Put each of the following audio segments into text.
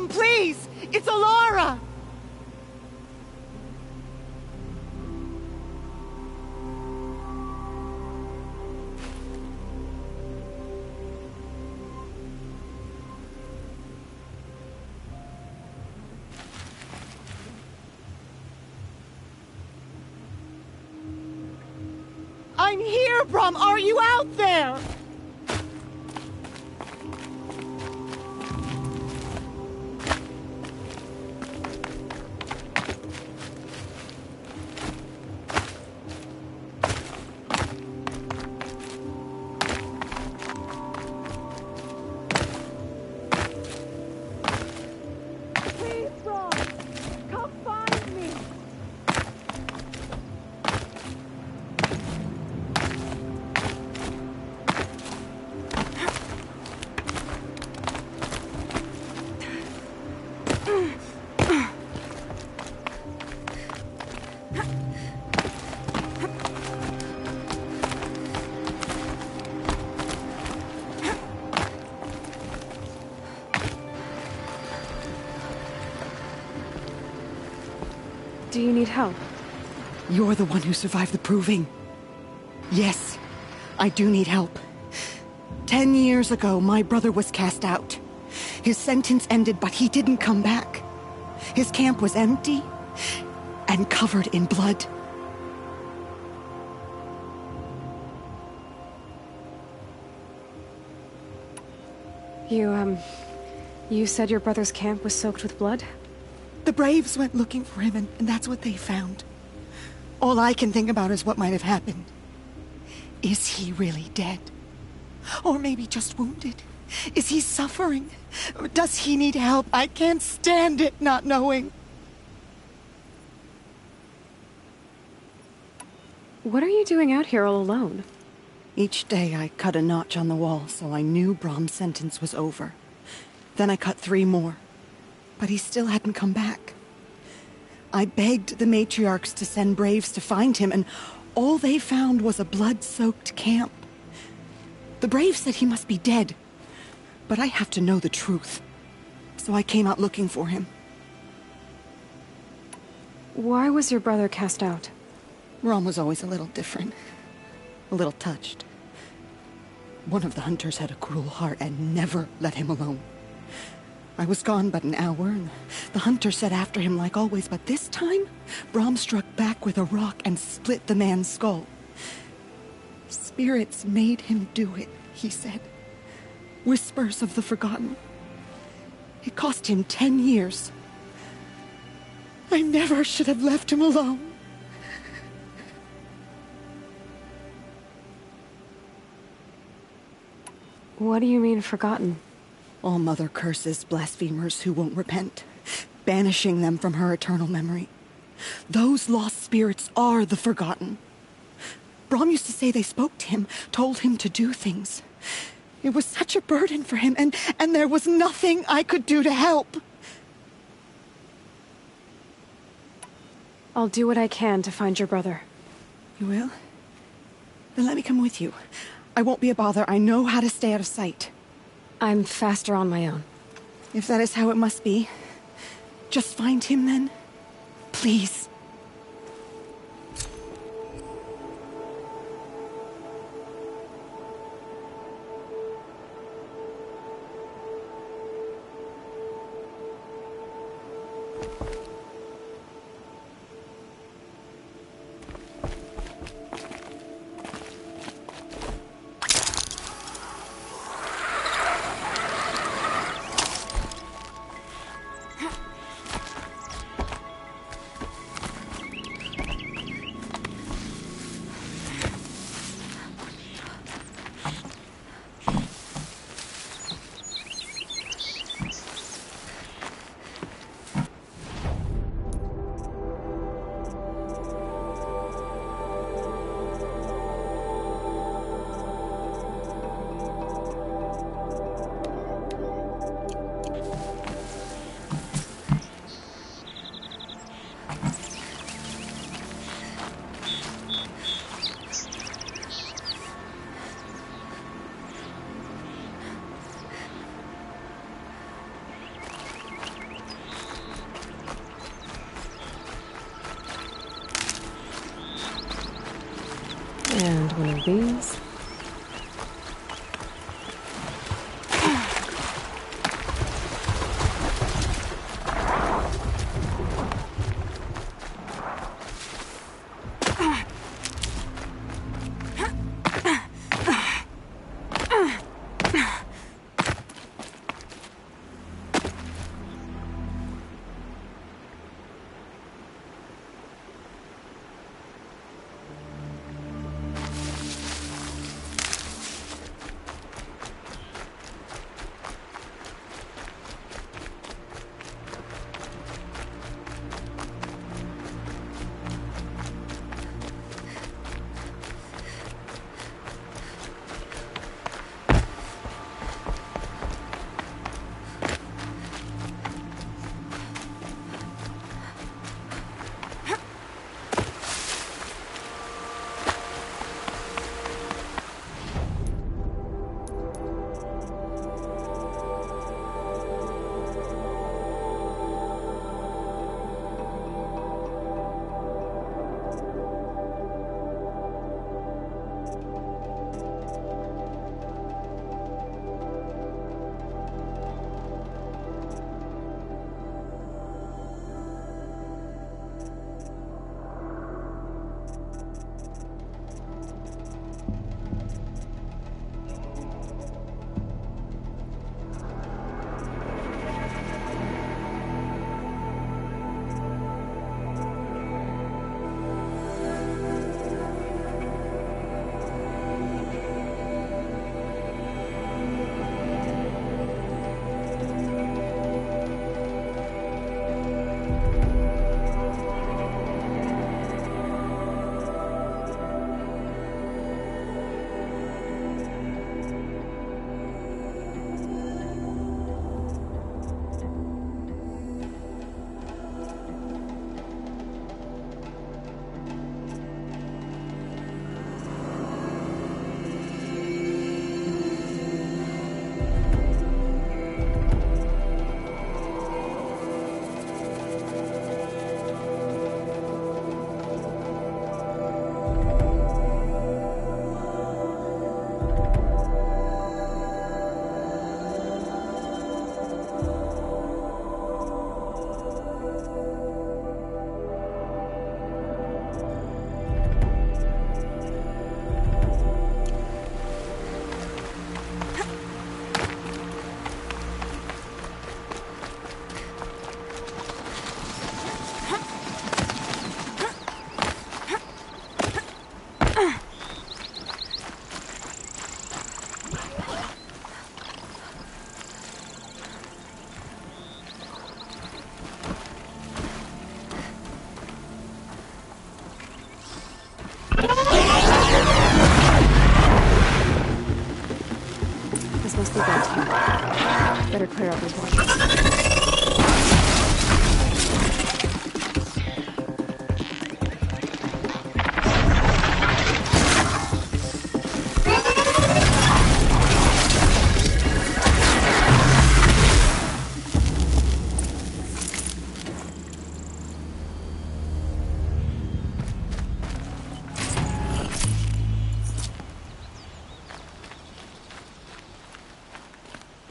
Brom, please! It's Alara! I'm here, Brom! Are you out there? Please, Brom! Come find me! Do you need help? You're the one who survived the proving. Yes, I do need help. 10 years ago, my brother was cast out. His sentence ended, but he didn't come back. His camp was empty and covered in blood. You said your brother's camp was soaked with blood? The Braves went looking for him, and that's what they found. All I can think about is what might have happened. Is he really dead? Or maybe just wounded? Is he suffering? Does he need help? I can't stand it not knowing. What are you doing out here all alone? Each day I cut a notch on the wall, so I knew Brom's sentence was over. Then I cut 3 more. But he still hadn't come back. I begged the matriarchs to send Braves to find him, and all they found was a blood-soaked camp. The Braves said he must be dead, but I have to know the truth. So I came out looking for him. Why was your brother cast out? Brom was always a little different. A little touched. One of the hunters had a cruel heart and never let him alone. I was gone but an hour, and the hunter set after him like always, but this time, Brom struck back with a rock and split the man's skull. Spirits made him do it, he said. Whispers of the forgotten. It cost him 10 years. I never should have left him alone. What do you mean, forgotten? All Mother curses blasphemers who won't repent, banishing them from her eternal memory. Those lost spirits are the forgotten. Brom used to say they spoke to him, told him to do things. It was such a burden for him, and there was nothing I could do to help. I'll do what I can to find your brother. You will? Then let me come with you. I won't be a bother. I know how to stay out of sight. I'm faster on my own. If that is how it must be, just find him then. Please. Better clear out these watches.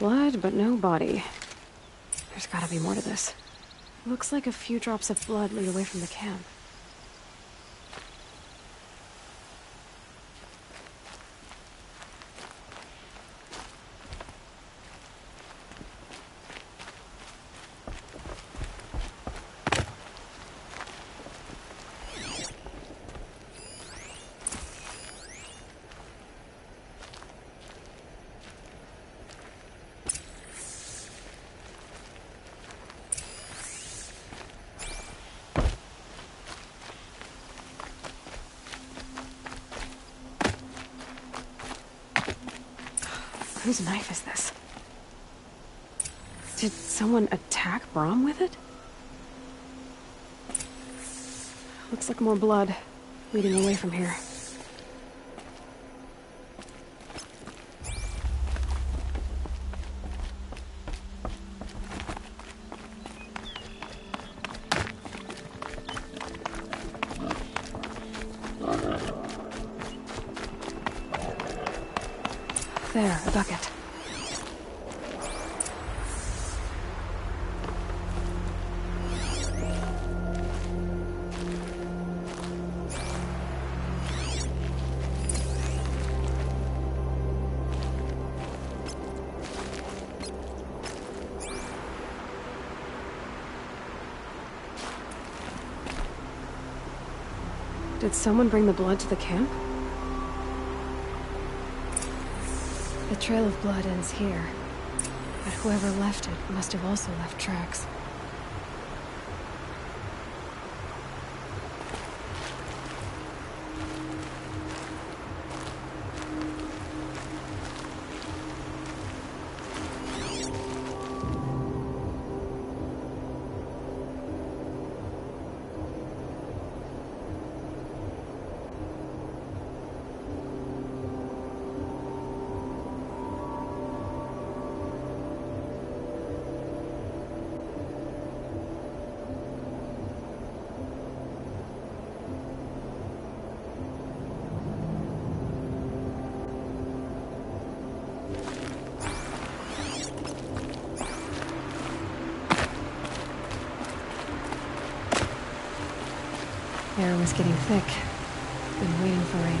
Blood, but no body. There's gotta be more to this. Looks like a few drops of blood lead away from the camp. Whose knife is this? Did someone attack Brom with it? Looks like more blood leading away from here. There, a bucket. Did someone bring the blood to the camp? The trail of blood ends here, but whoever left it must have also left tracks. Air was getting thick. Been waiting for rain.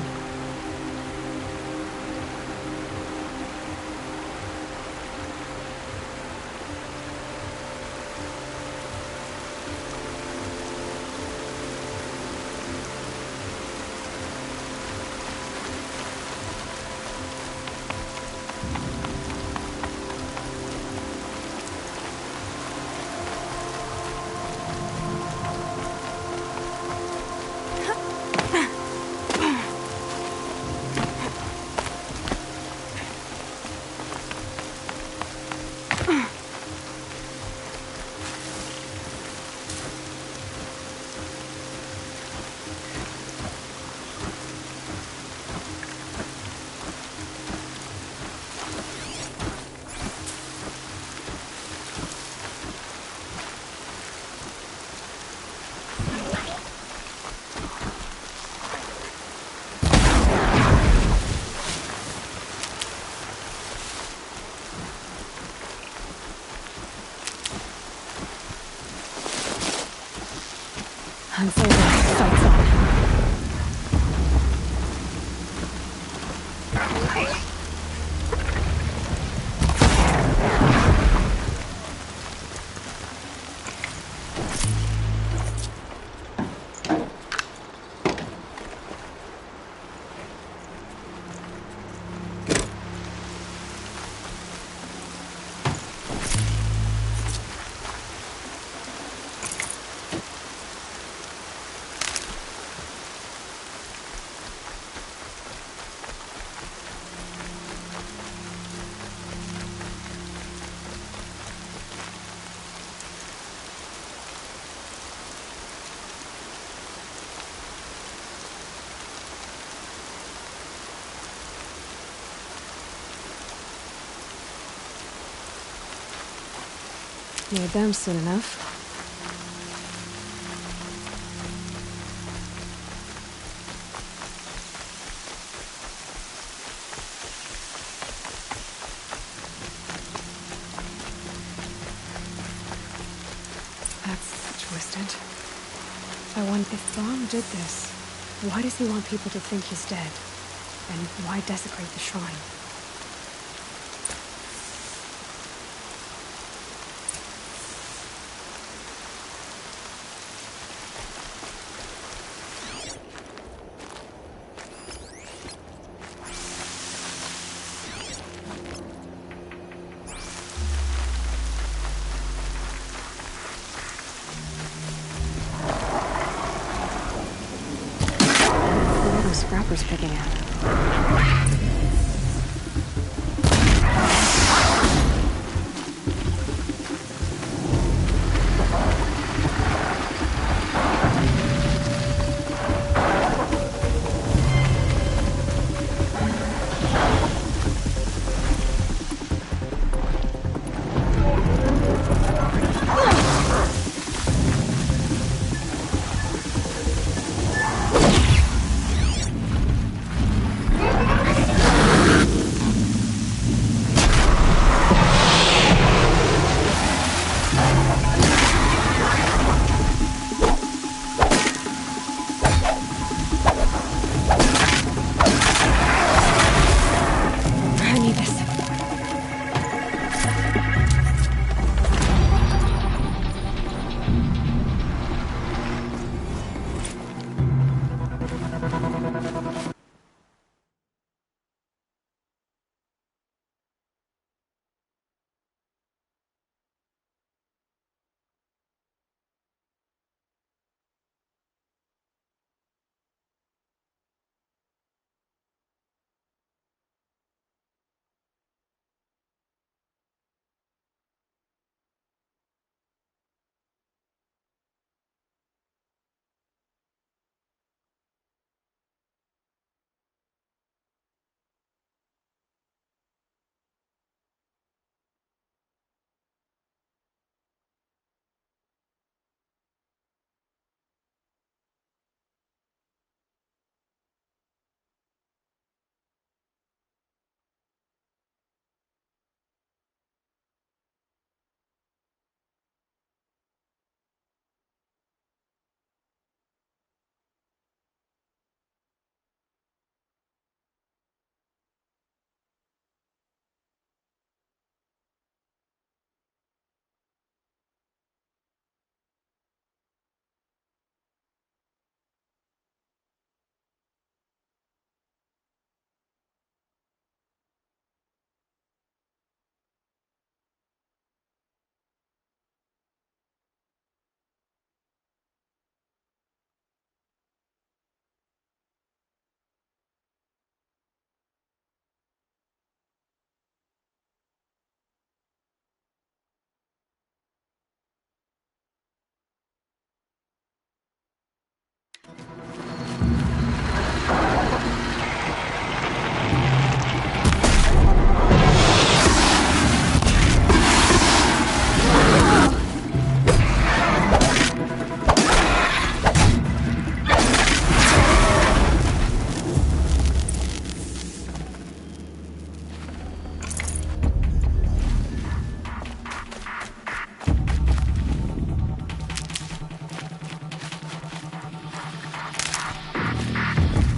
I'm sorry, sights on. Need them soon enough. That's twisted. I wonder if Brahm did this. Why does he want people to think he's dead? And why desecrate the shrine? What are those scrappers picking at? I need this.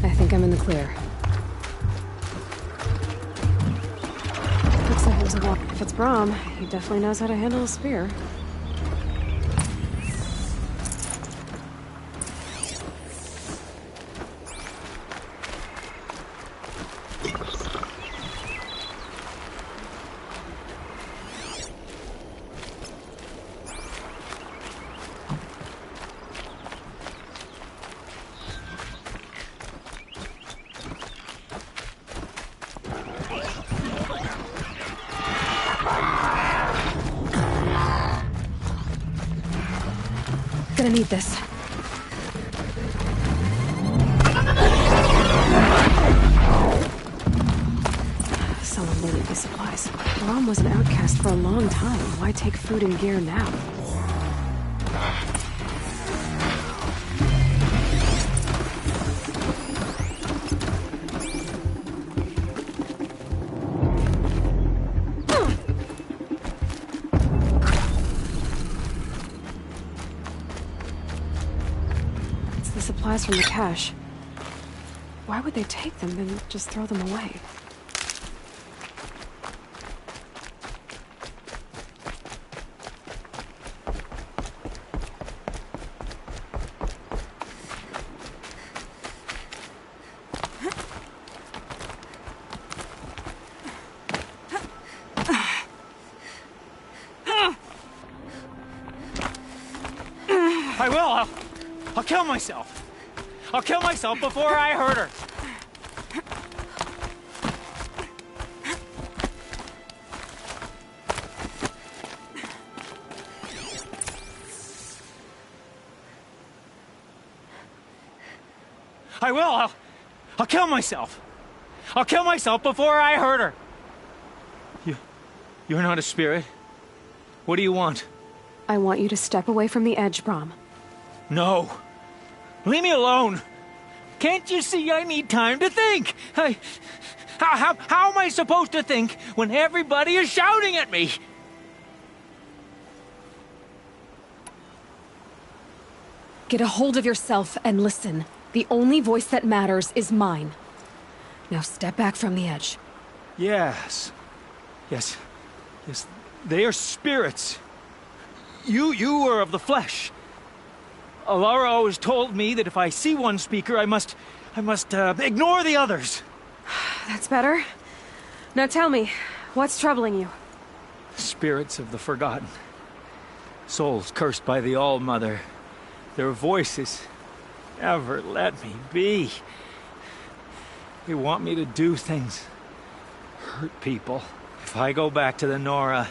I think I'm in the clear. Looks like it was a walk. If it's Brahm, he definitely knows how to handle a spear. Gonna need this. someone needed these supplies. Brom was an outcast for a long time. Why take food and gear now? It's the supplies from the cache. Why would they take them and just throw them away? I will. I'll kill myself. I'll kill myself before I hurt her. I will. I'll kill myself. I'll kill myself before I hurt her. You're not a spirit. What do you want? I want you to step away from the edge, Brom. No. Leave me alone. Can't you see I need time to think? How am I supposed to think when everybody is shouting at me? Get a hold of yourself and listen. The only voice that matters is mine. Now step back from the edge. Yes. They are spirits. You are of the flesh. Alara always told me that if I see one speaker, I must ignore the others. That's better. Now tell me, what's troubling you? Spirits of the forgotten. Souls cursed by the All-Mother. Their voices never let me be. They want me to do things. Hurt people. If I go back to the Nora,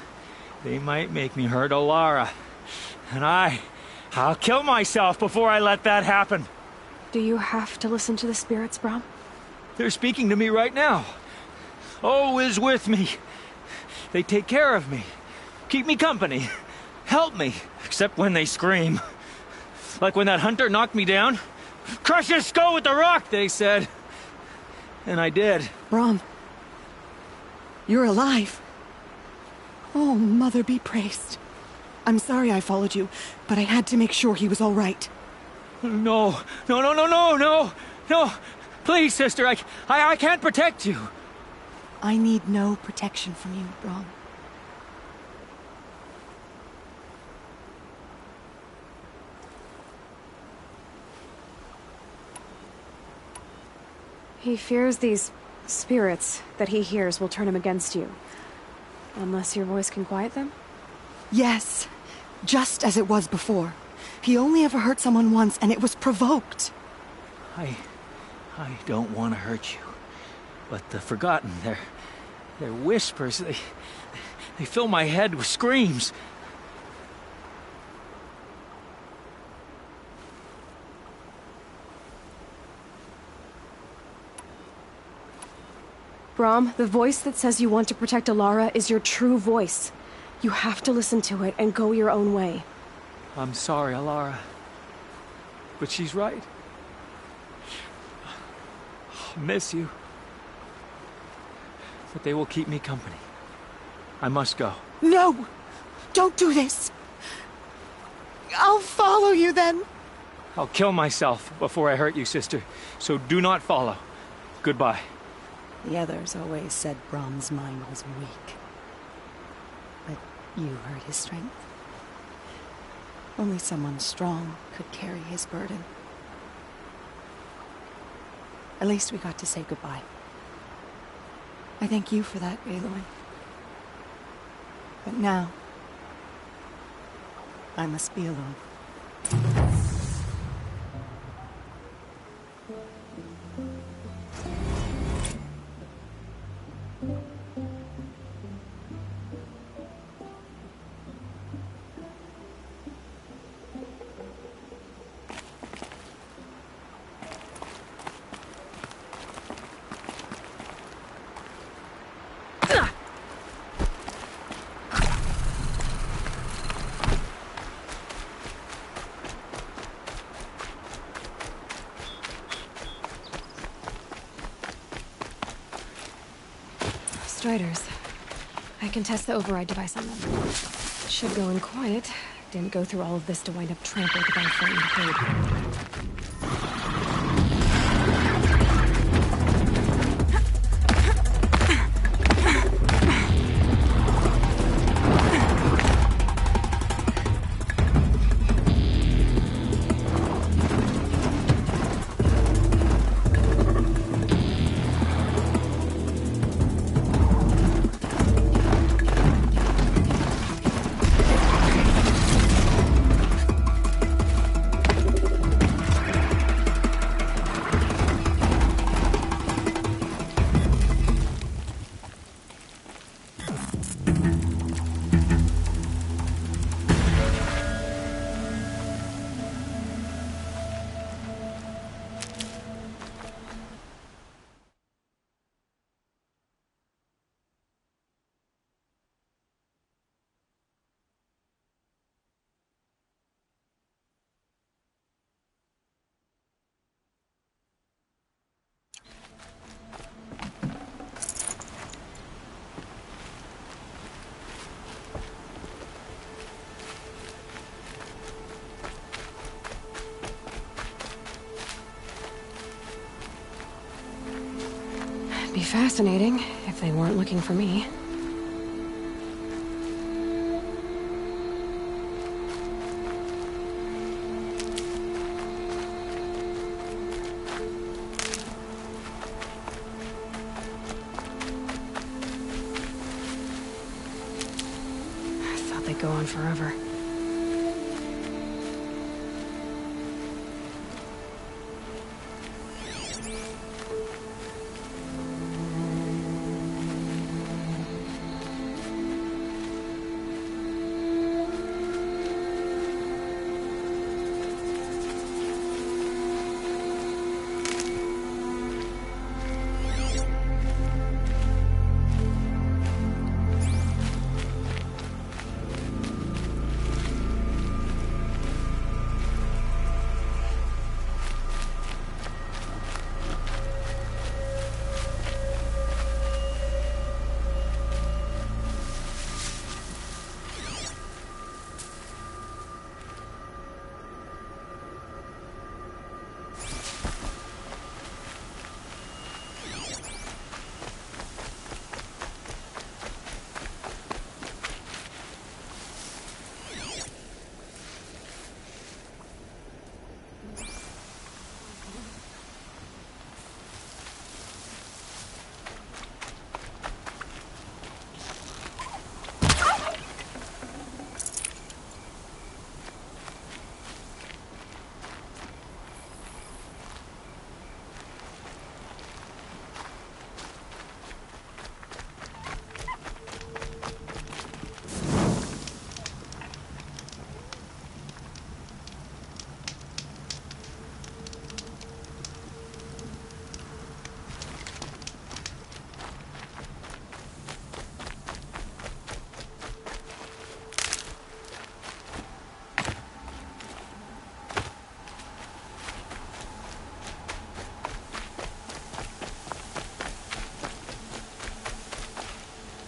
they might make me hurt Alara. And I'll kill myself before I let that happen. Do you have to listen to the spirits, Brom? They're speaking to me right now. Oh is with me. They take care of me. Keep me company. Help me. Except when they scream. Like when that hunter knocked me down. Crush his skull with the rock, they said. And I did. Brom, you're alive. Oh, Mother be praised. I'm sorry I followed you, but I had to make sure he was all right. No. Please, sister, I can't protect you. I need no protection from you, Brom. He fears these spirits that he hears will turn him against you. Unless your voice can quiet them? Yes, just as it was before. He only ever hurt someone once, and it was provoked. I don't want to hurt you. But the forgotten, their whispers, they fill my head with screams. Brom, the voice that says you want to protect Alara is your true voice. You have to listen to it and go your own way. I'm sorry, Alara. But she's right. I'll miss you. But they will keep me company. I must go. No! Don't do this! I'll follow you then! I'll kill myself before I hurt you, sister. So do not follow. Goodbye. The others always said Brom's mind was weak. But you heard his strength. Only someone strong could carry his burden. At least we got to say goodbye. I thank you for that, Aloy. But now, I must be alone. Striders. I can test the override device on them. It should go in quiet. Didn't go through all of this to wind up trampled by a frightened herd. Be fascinating if they weren't looking for me. I thought they'd go on forever.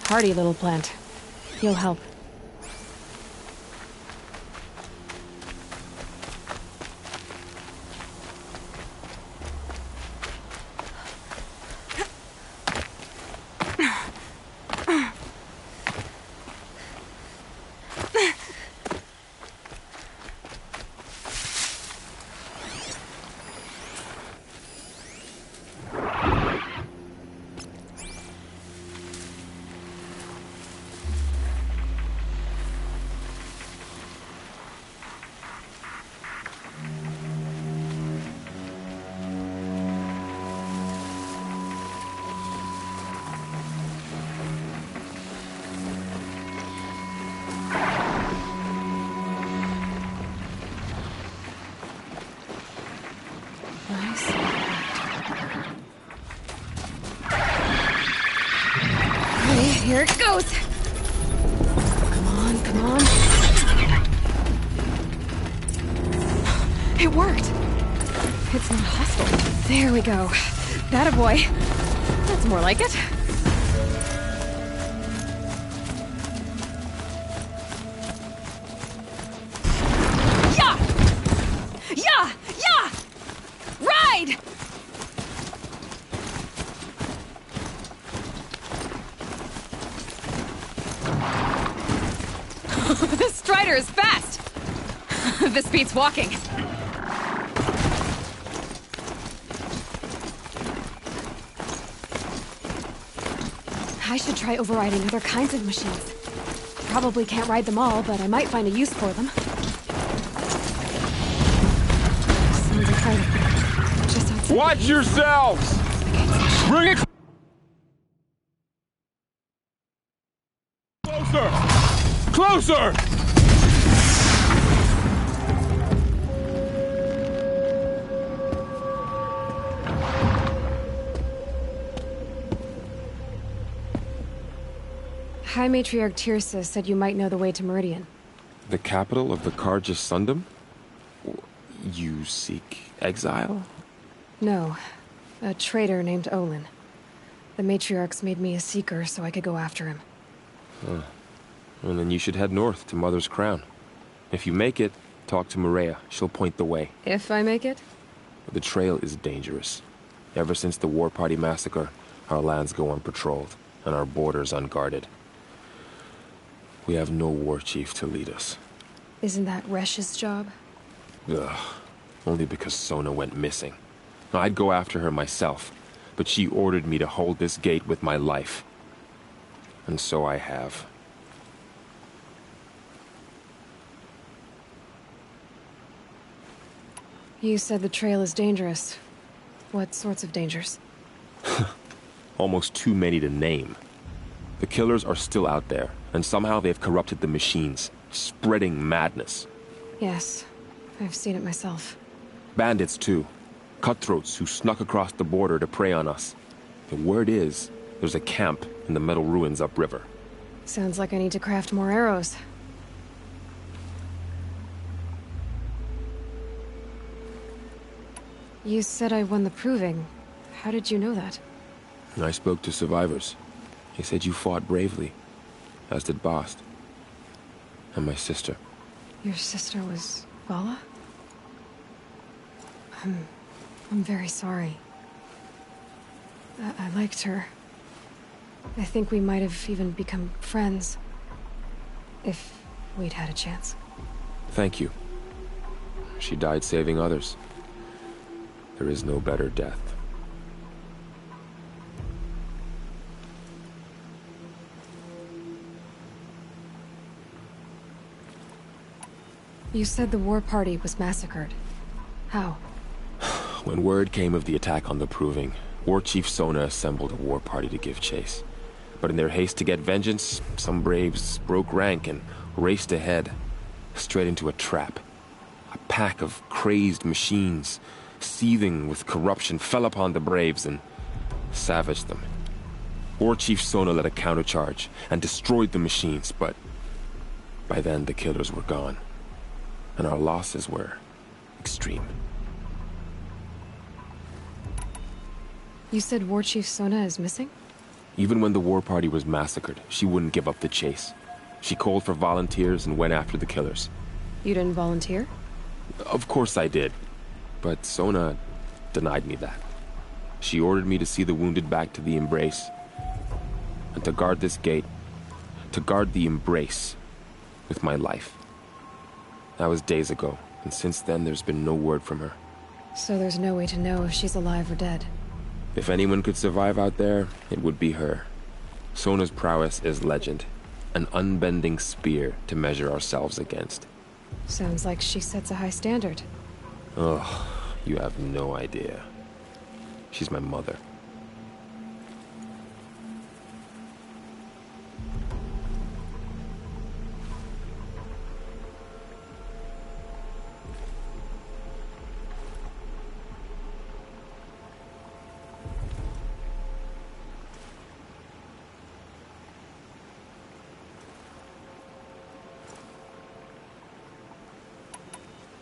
Hardy little plant. You'll help. Nice. Ready, here it goes! Come on, come on. It worked! It's not hostile. There we go. That a boy. That's more like it. This Strider is fast! This beats walking. I should try overriding other kinds of machines. Probably can't ride them all, but I might find a use for them. Sounds exciting. Just outside. Watch yourselves! Bring it closer! Closer! High Matriarch Tirsa said you might know the way to Meridian. The capital of the Carja Sundom? You seek exile? No. A traitor named Olin. The Matriarchs made me a seeker so I could go after him. Well, then you should head north to Mother's Crown. If you make it, talk to Maria. She'll point the way. If I make it? The trail is dangerous. Ever since the War Party massacre, our lands go unpatrolled, and our borders unguarded. We have no war chief to lead us. Isn't that Resh's job? Ugh. Only because Sona went missing. I'd go after her myself, but she ordered me to hold this gate with my life. And so I have. You said the trail is dangerous. What sorts of dangers? Almost too many to name. The killers are still out there, and somehow they've corrupted the machines, spreading madness. Yes, I've seen it myself. Bandits, too. Cutthroats who snuck across the border to prey on us. The word is, there's a camp in the metal ruins upriver. Sounds like I need to craft more arrows. You said I won the proving. How did you know that? I spoke to survivors. They said you fought bravely, as did Bast. And my sister. Your sister was Vala? I'm very sorry. I liked her. I think we might have even become friends. If we'd had a chance. Thank you. She died saving others. There is no better death. You said the war party was massacred. How? When word came of the attack on the Proving, War Chief Sona assembled a war party to give chase. But in their haste to get vengeance, some braves broke rank and raced ahead, straight into a trap. A pack of crazed machines, seething with corruption, fell upon the braves and savaged them. War Chief Sona led a countercharge and destroyed the machines, but by then the killers were gone, and our losses were extreme. You said War Chief Sona is missing? Even when the war party was massacred, she wouldn't give up the chase. She called for volunteers and went after the killers. You didn't volunteer? Of course I did. But Sona denied me that. She ordered me to see the wounded back to the Embrace. And to guard this gate. To guard the Embrace with my life. That was days ago, and since then there's been no word from her. So there's no way to know if she's alive or dead. If anyone could survive out there, it would be her. Sona's prowess is legend. An unbending spear to measure ourselves against. Sounds like she sets a high standard. Ugh, you have no idea. She's my mother.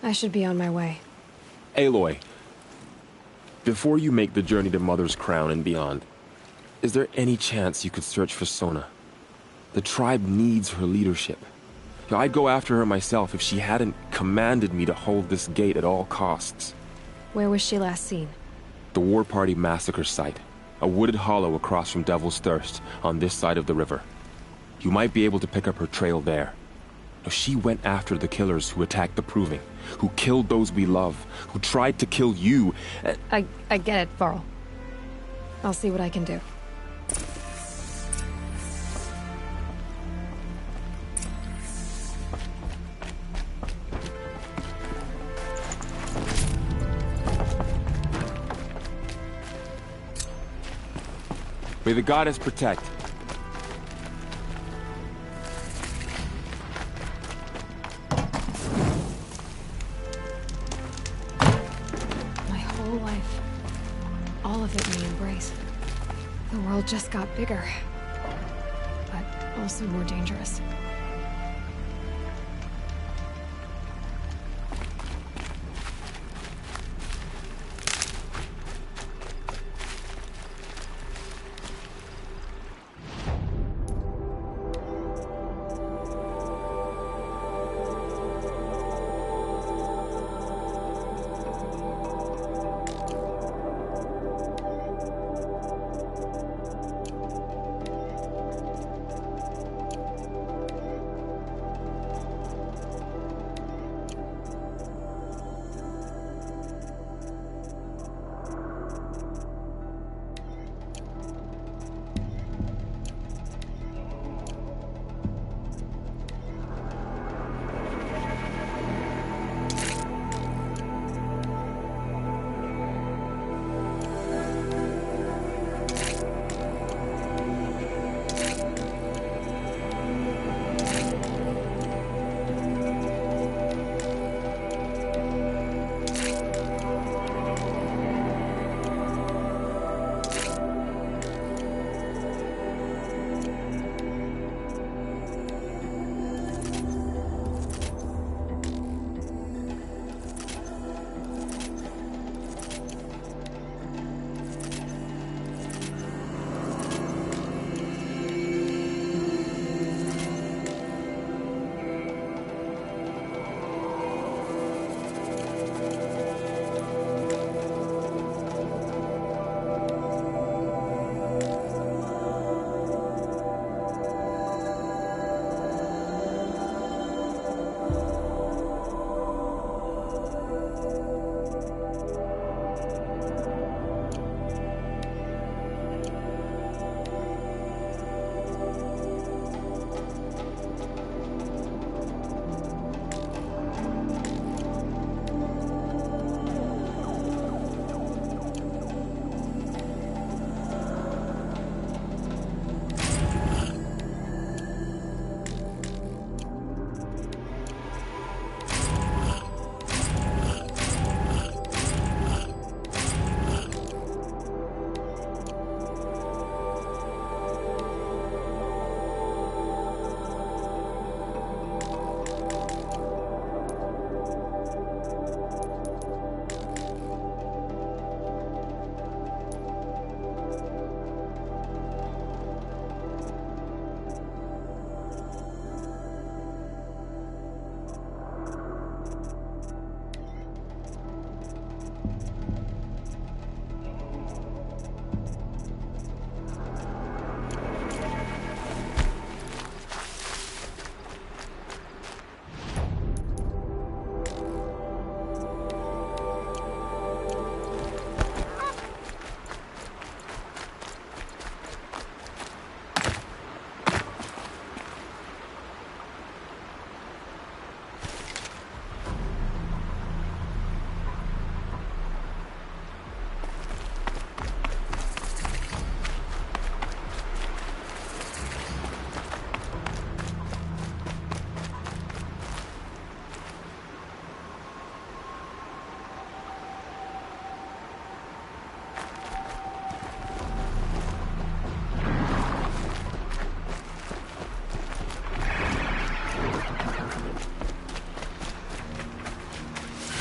I should be on my way. Aloy, before you make the journey to Mother's Crown and beyond, is there any chance you could search for Sona? The tribe needs her leadership. I'd go after her myself if she hadn't commanded me to hold this gate at all costs. Where was she last seen? The War Party massacre site. A wooded hollow across from Devil's Thirst, on this side of the river. You might be able to pick up her trail there. No, she went after the killers who attacked the Proving, who killed those we love, who tried to kill you. I get it, Varl. I'll see what I can do. May the goddess protect. My whole life. All of it we embrace. The world just got bigger. But also more dangerous.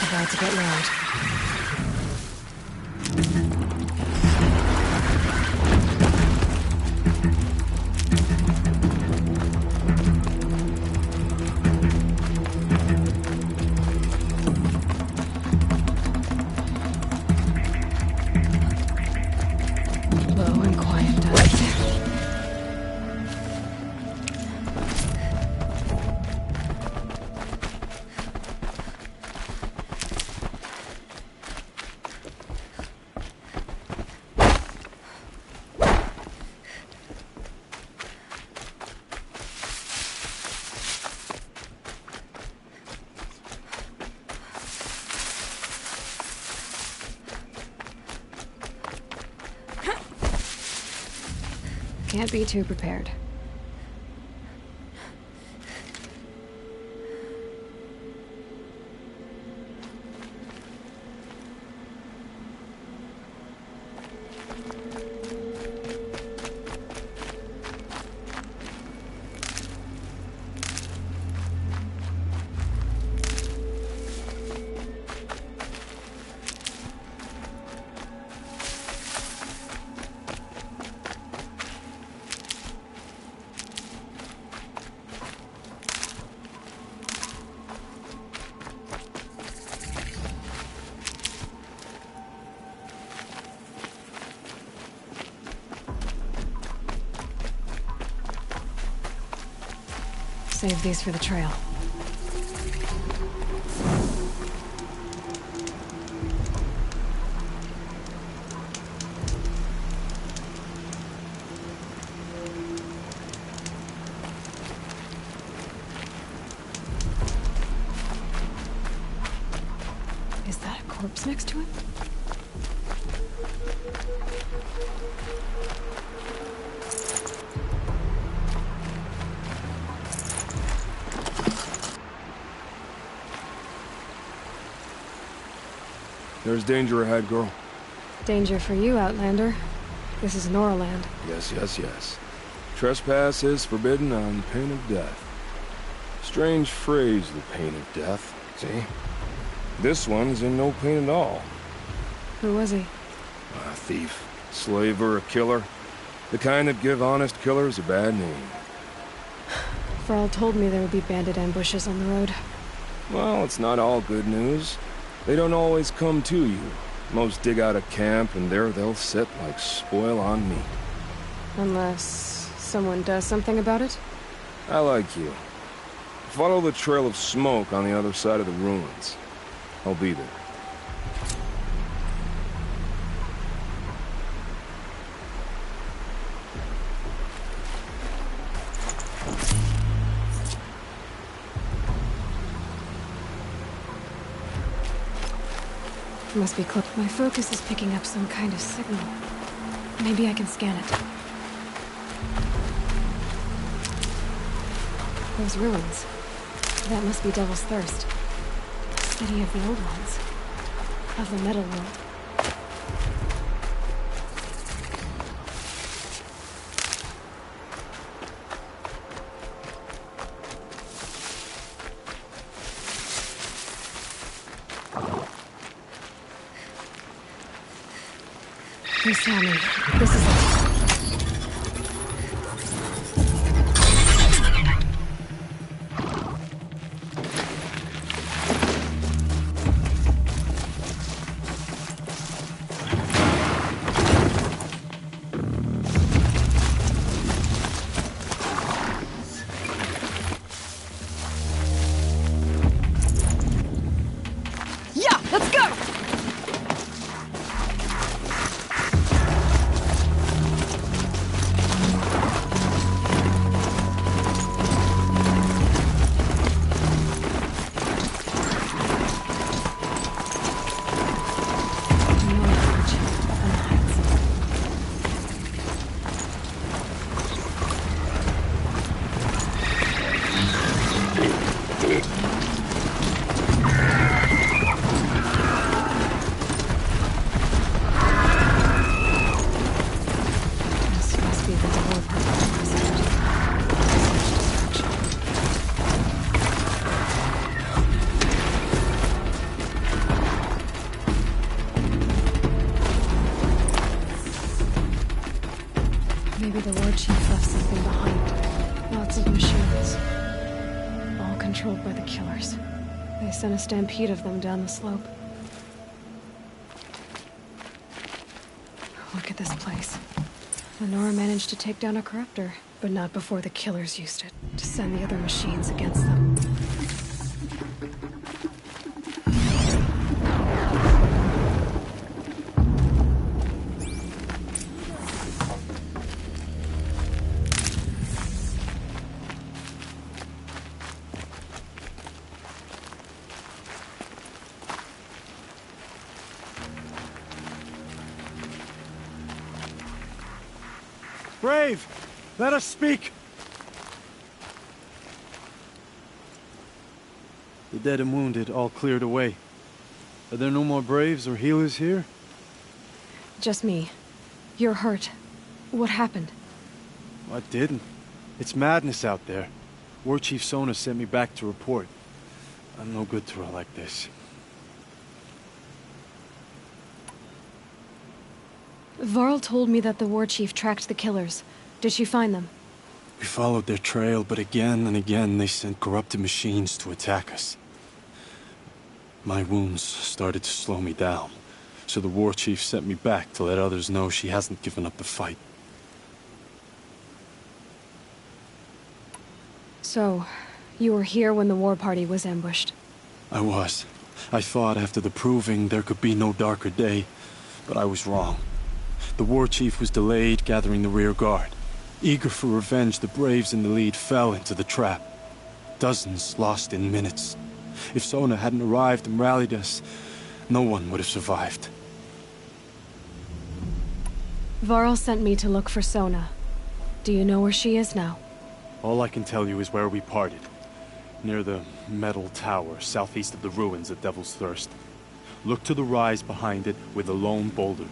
About to get loud. Low and quiet does it. Can't be too prepared. Save these for the trail. Is that a corpse next to him? There's danger ahead, girl. Danger for you, Outlander. This is Noraland. Yes. Trespass is forbidden on pain of death. Strange phrase, the pain of death. See? This one's in no pain at all. Who was he? A thief, slaver, a killer. The kind that give honest killers a bad name. Thrall told me there would be bandit ambushes on the road. Well, it's not all good news. They don't always come to you. Most dig out a camp, and there they'll sit like spoil on meat. Unless someone does something about it? I like you. Follow the trail of smoke on the other side of the ruins. I'll be there. Must be close. My focus is picking up some kind of signal. Maybe I can scan it. Those ruins. That must be Devil's Thirst. City of the old ones. Of the metal world. Please tell me, this is it. Yeah, let's go! This must be the developer of the president. Such destruction. Maybe the Lord Chief left something behind. Lots of machines. All controlled by the killers. They sent a stampede of them down the slope. Look at this place. Lenora managed to take down a corruptor, but not before the killers used it to send the other machines against them. Brave! Let us speak! The dead and wounded all cleared away. Are there no more braves or healers here? Just me. You're hurt. What happened? I didn't. It's madness out there. War Chief Sona sent me back to report. I'm no good to her like this. Varl told me that the war chief tracked the killers. Did she find them? We followed their trail, but again and again they sent corrupted machines to attack us. My wounds started to slow me down, so the war chief sent me back to let others know she hasn't given up the fight. So, you were here when the war party was ambushed? I was. I thought after the proving there could be no darker day, but I was wrong. The war chief was delayed gathering the rear guard. Eager for revenge, the braves in the lead fell into the trap. Dozens lost in minutes. If Sona hadn't arrived and rallied us, no one would have survived. Varl sent me to look for Sona. Do you know where she is now? All I can tell you is where we parted. Near the metal tower, southeast of the ruins at Devil's Thirst. Look to the rise behind it with a lone boulder.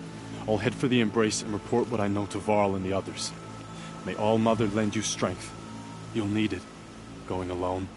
I'll head for the embrace and report what I know to Varl and the others. May All Mother lend you strength. You'll need it, going alone.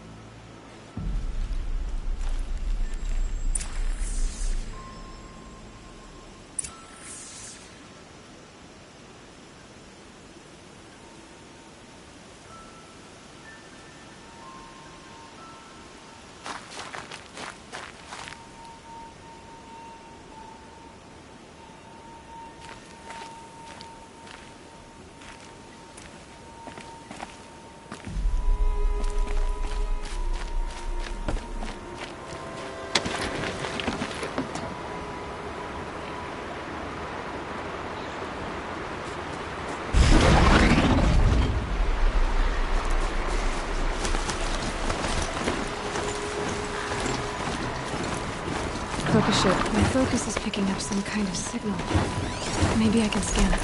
My focus is picking up some kind of signal. Maybe I can scan it.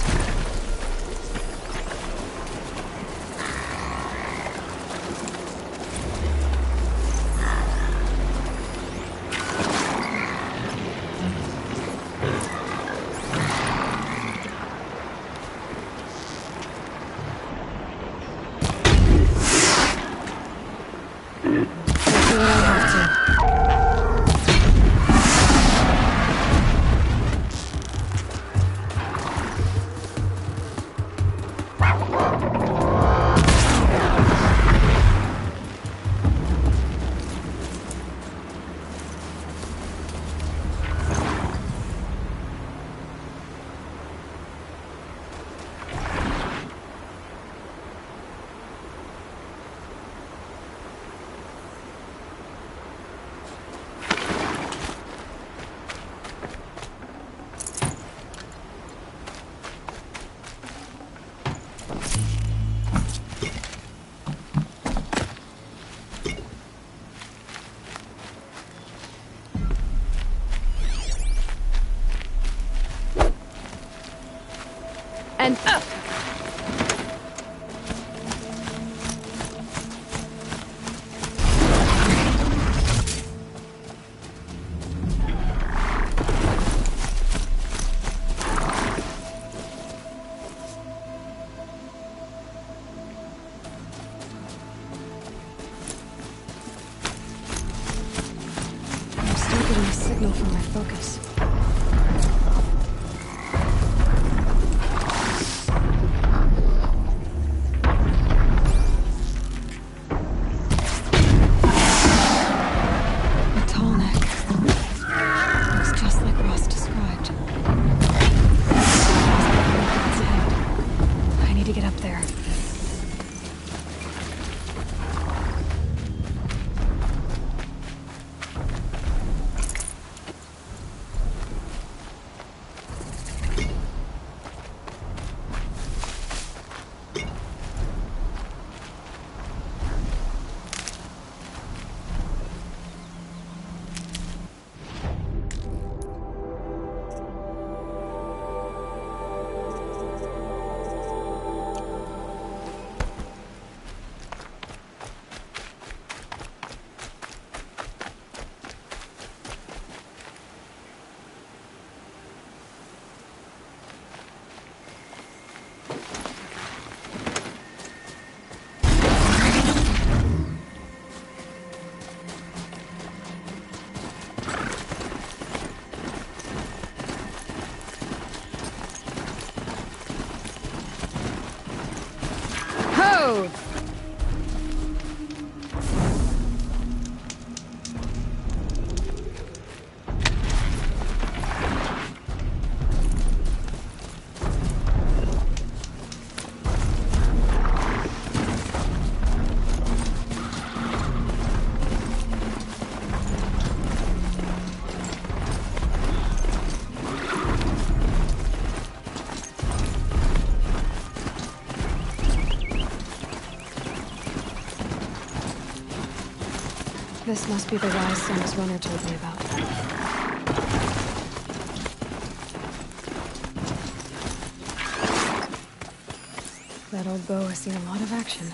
And up! I'm still getting a signal from my focus. move. This must be the wise Son's runner told me about. That old bow has seen a lot of action.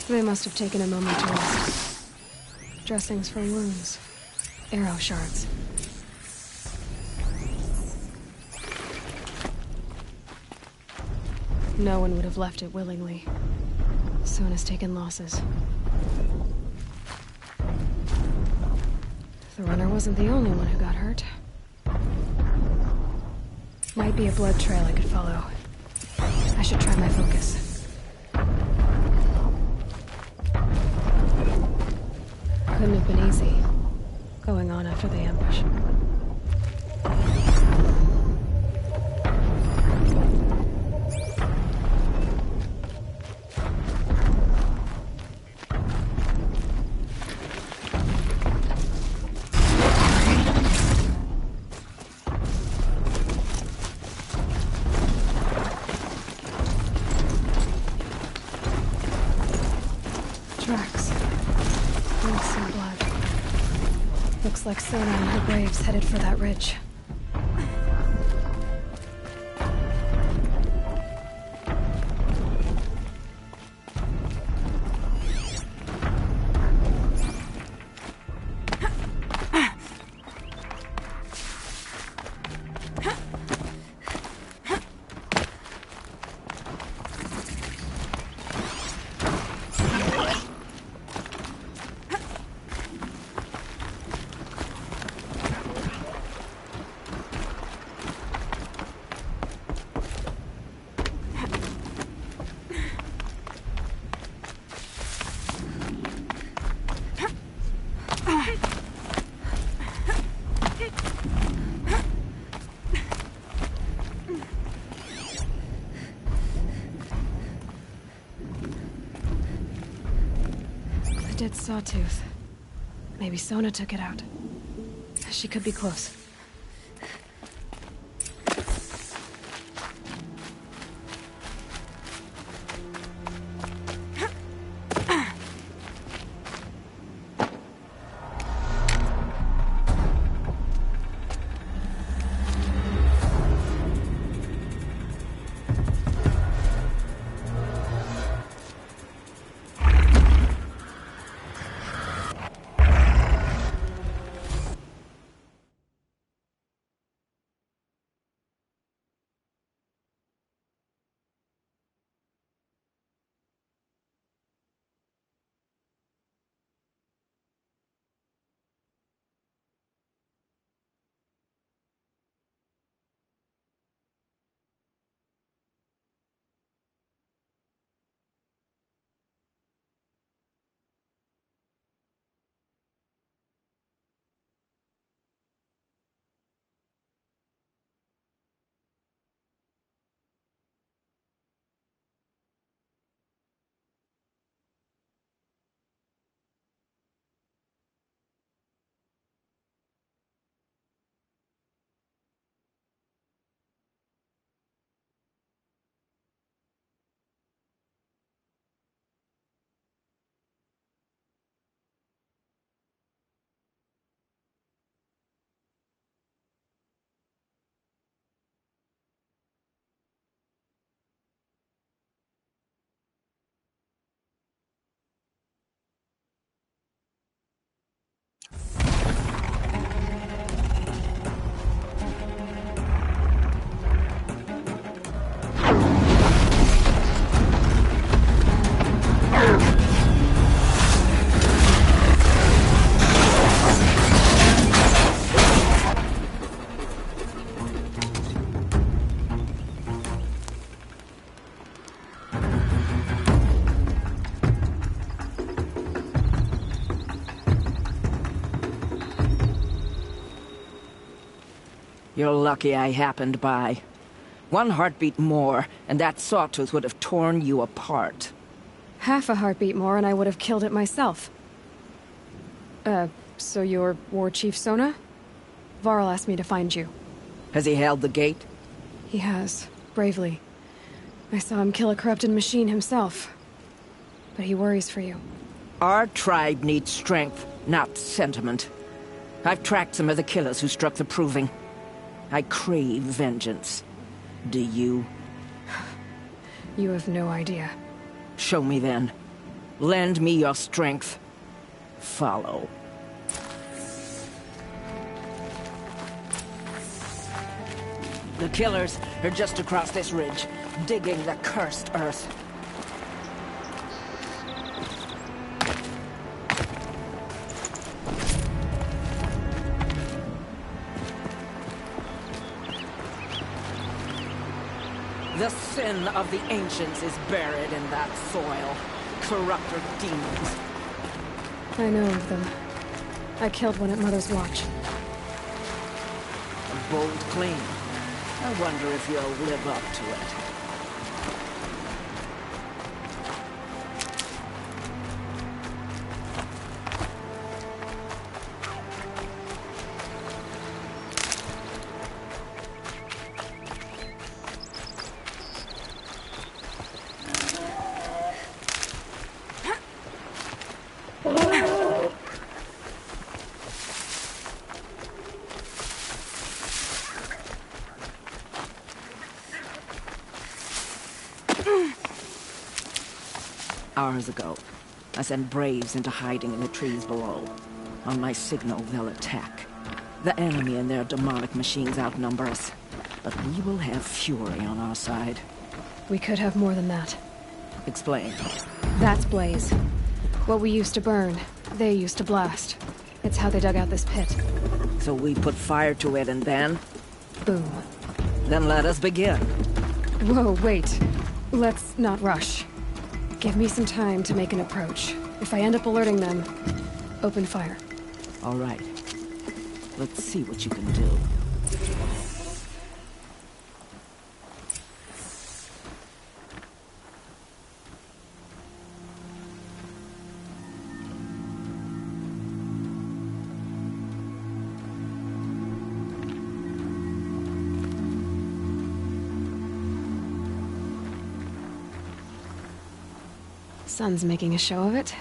They must have taken a moment to rest. Dressings for wounds. Arrow shards. No one would have left it willingly. Sona's taken losses. The runner wasn't the only one who got hurt. Might be a blood trail I could follow. I should try my focus. Couldn't have been easy, going on after the ambush. Tracks. Roots and blood. Looks like Sona and her braves headed for that ridge. A dead sawtooth. Maybe Sona took it out. She could be close. You're lucky I happened by. One heartbeat more, and that sawtooth would have torn you apart. Half a heartbeat more and I would have killed it myself. So you're War Chief Sona? Varl asked me to find you. Has he held the gate? He has, bravely. I saw him kill a corrupted machine himself. But he worries for you. Our tribe needs strength, not sentiment. I've tracked some of the killers who struck the Proving. I crave vengeance. Do you? You have no idea. Show me then. Lend me your strength. Follow. The killers are just across this ridge, digging the cursed earth. The sin of the ancients is buried in that soil. Corrupter demons. I know of them. I killed one at Mother's Watch. A bold claim. I wonder if you'll live up to it. Hours ago, I sent Braves into hiding in the trees below. On my signal, they'll attack. The enemy and their demonic machines outnumber us, but we will have fury on our side. We could have more than that. Explain. That's Blaze. What we used to burn, they used to blast. It's how they dug out this pit. So we put fire to it and then? Boom. Then let us begin. Whoa, wait. Let's not rush. Give me some time to make an approach. If I end up alerting them, open fire. All right. Let's see what you can do. Sun's making a show of it.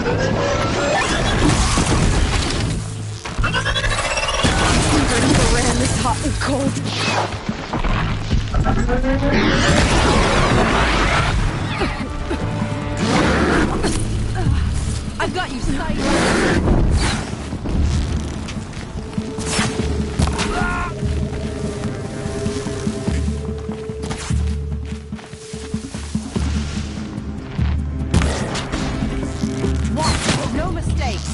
Burning the ram is hot and cold. I've got you sighted. No mistakes.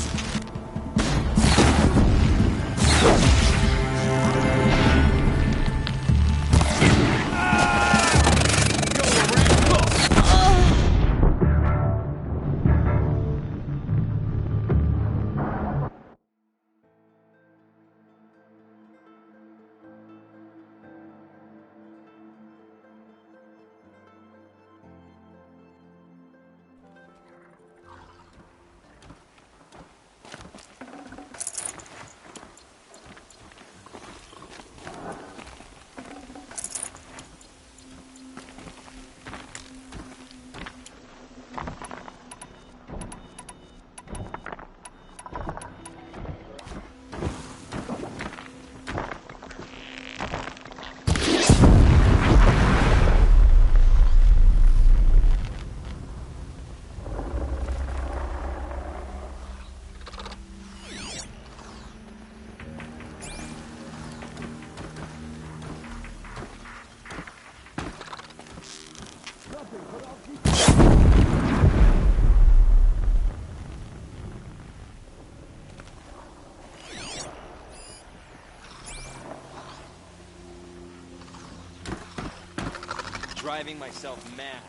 Driving myself mad.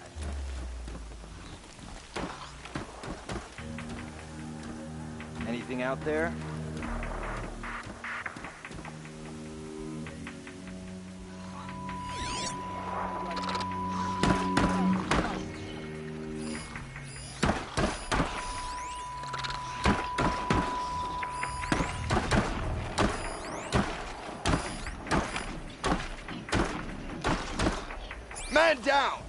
Anything out there? Man down!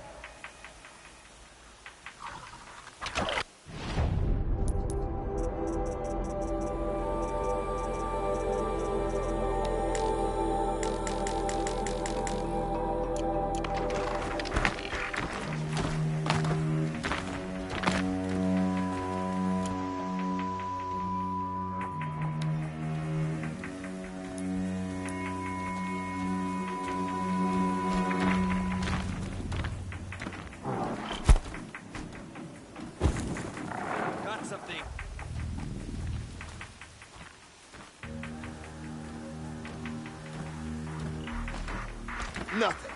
Something. Nothing.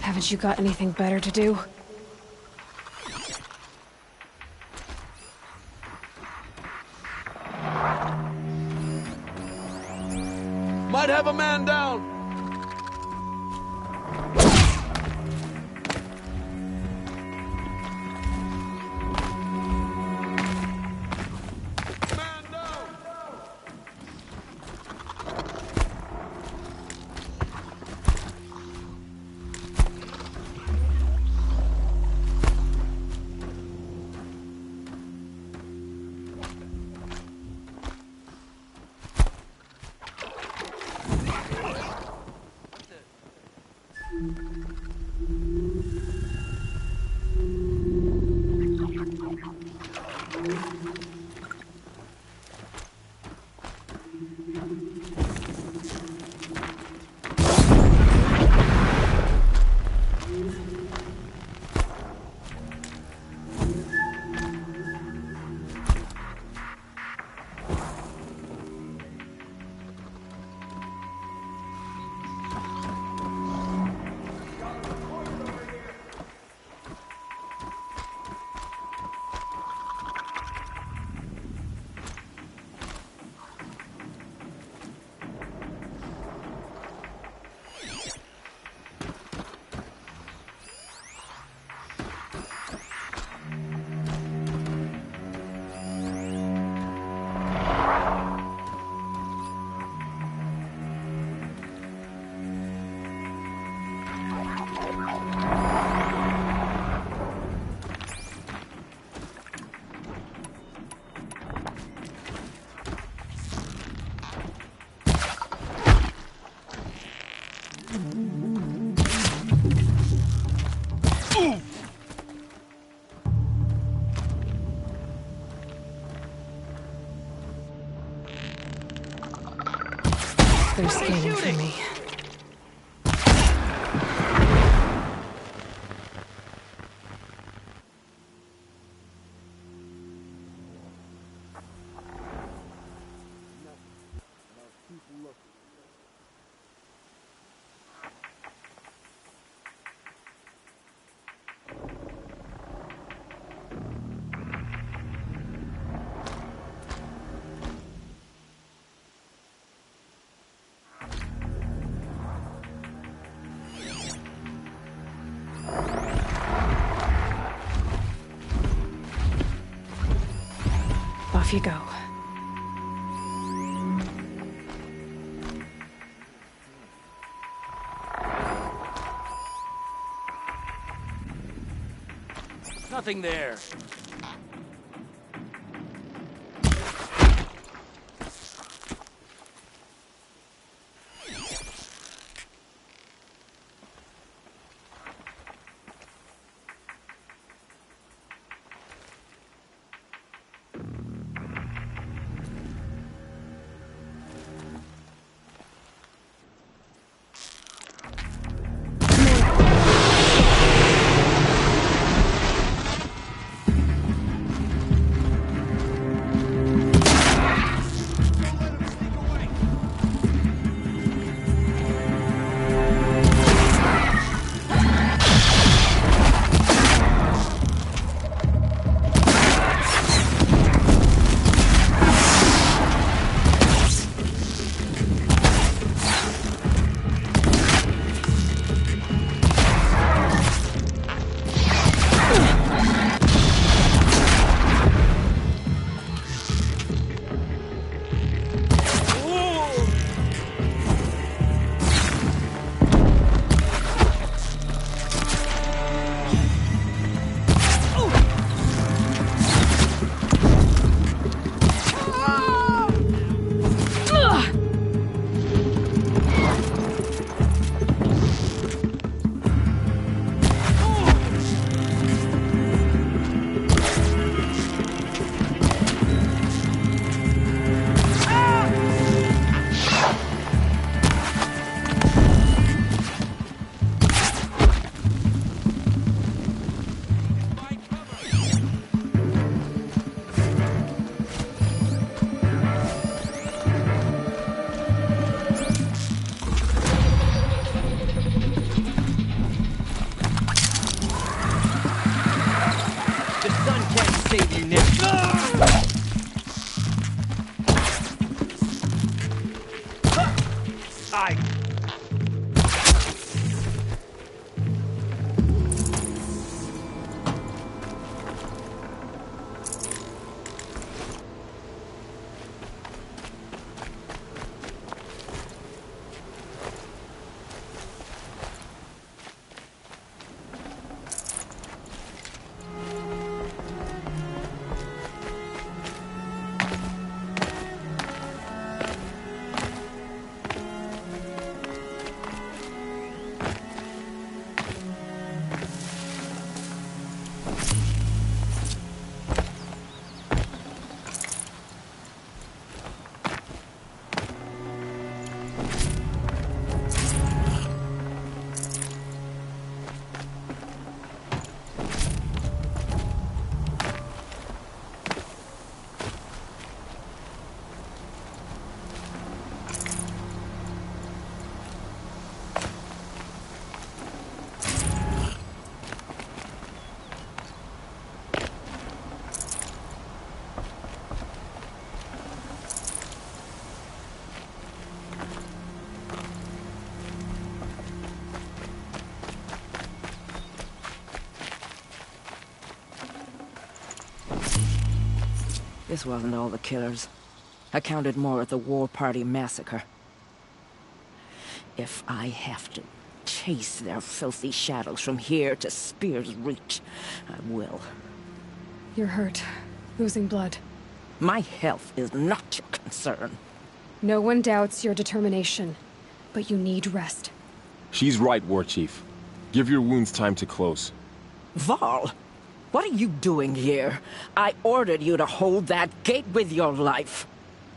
Haven't you got anything better to do? Might have a man down. Man down. They're scanning for me. Off you go. Nothing there. Save you, Nick. This wasn't all the killers. I counted more at the War Party massacre. If I have to chase their filthy shadows from here to Spear's Reach, I will. You're hurt. Losing blood. My health is not your concern. No one doubts your determination, but you need rest. She's right, War Chief. Give your wounds time to close. Varl, what are you doing here? I ordered you to hold that gate with your life.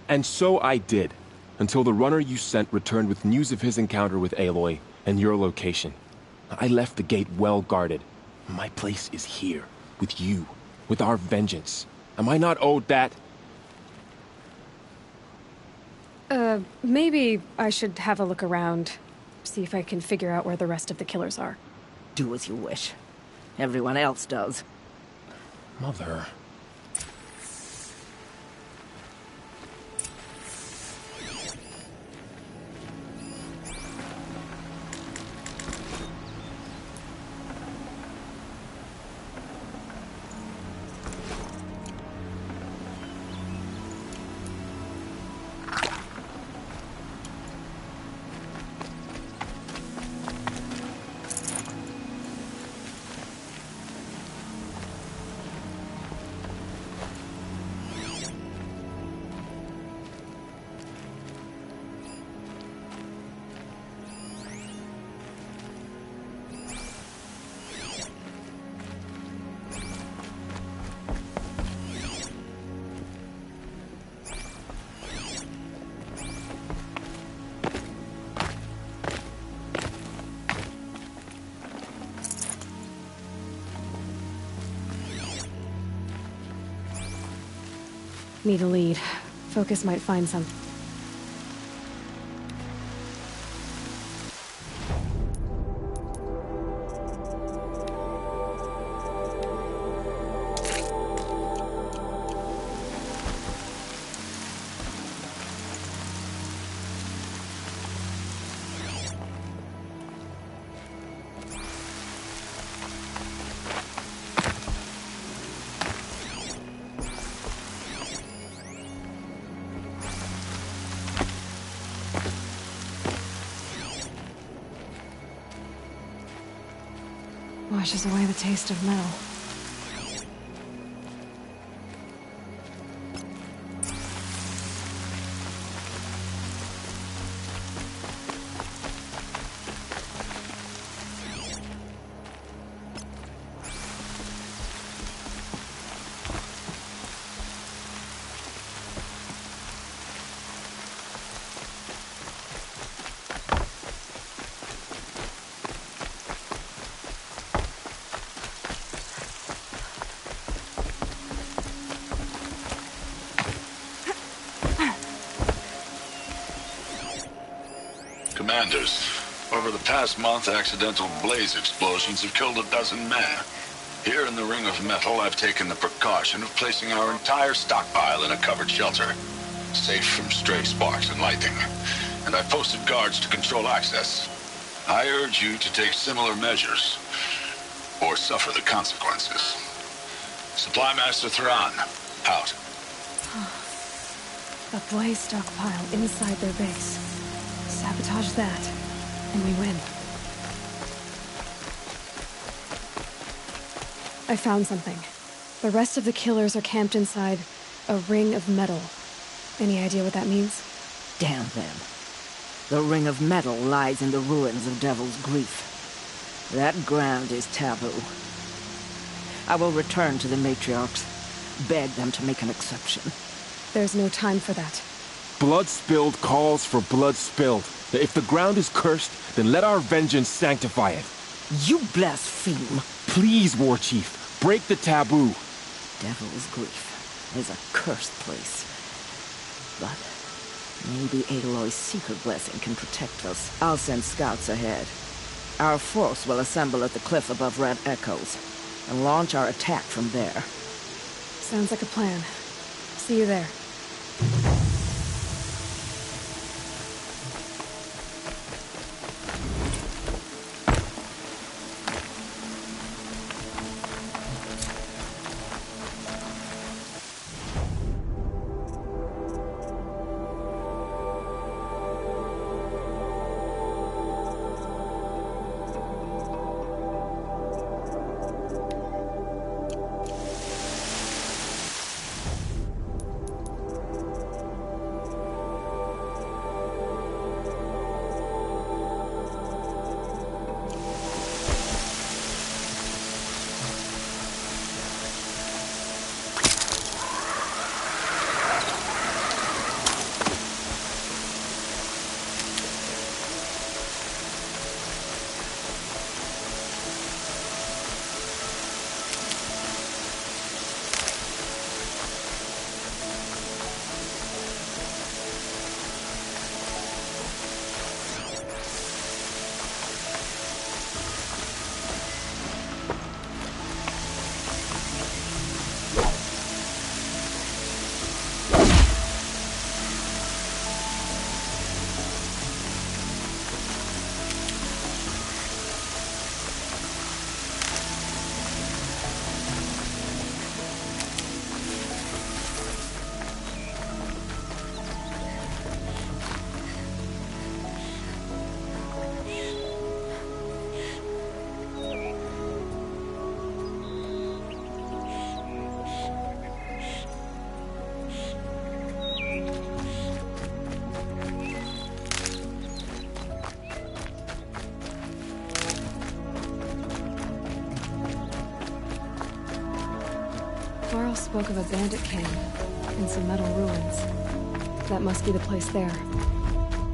And so I did. until the runner you sent returned with news of his encounter with Aloy and your location. I left the gate well guarded. My place is here, with you, with our vengeance. Am I not owed that? Maybe I should have a look around, see if I can figure out where the rest of the killers are. Do as you wish. Everyone else does. Mother... Need a lead. Focus might find some. Washes away the taste of metal. Commanders, over the past month, accidental blaze explosions have killed a dozen men. Here in the Ring of Metal, I've taken the precaution of placing our entire stockpile in a covered shelter, safe from stray sparks and lightning. And I've posted guards to control access. I urge you to take similar measures, or suffer the consequences. Supply Master Thran, out. A blaze stockpile inside their base. Sabotage that, and we win. I found something. The rest of the killers are camped inside a ring of metal. Any idea what that means? Damn them. The Ring of Metal lies in the ruins of Devil's Grief. That ground is taboo. I will return to the matriarchs, beg them to make an exception. There's no time for that. Blood spilled calls for blood spilled. If the ground is cursed, then let our vengeance sanctify it. You blaspheme! Please, War Chief, break the taboo. Devil's Grief is a cursed place. But maybe Aloy's secret blessing can protect us. I'll send scouts ahead. Our force will assemble at the cliff above Red Echoes, and launch our attack from there. Sounds like a plan. See you there. Carl spoke of a bandit camp and some metal ruins. That must be the place there.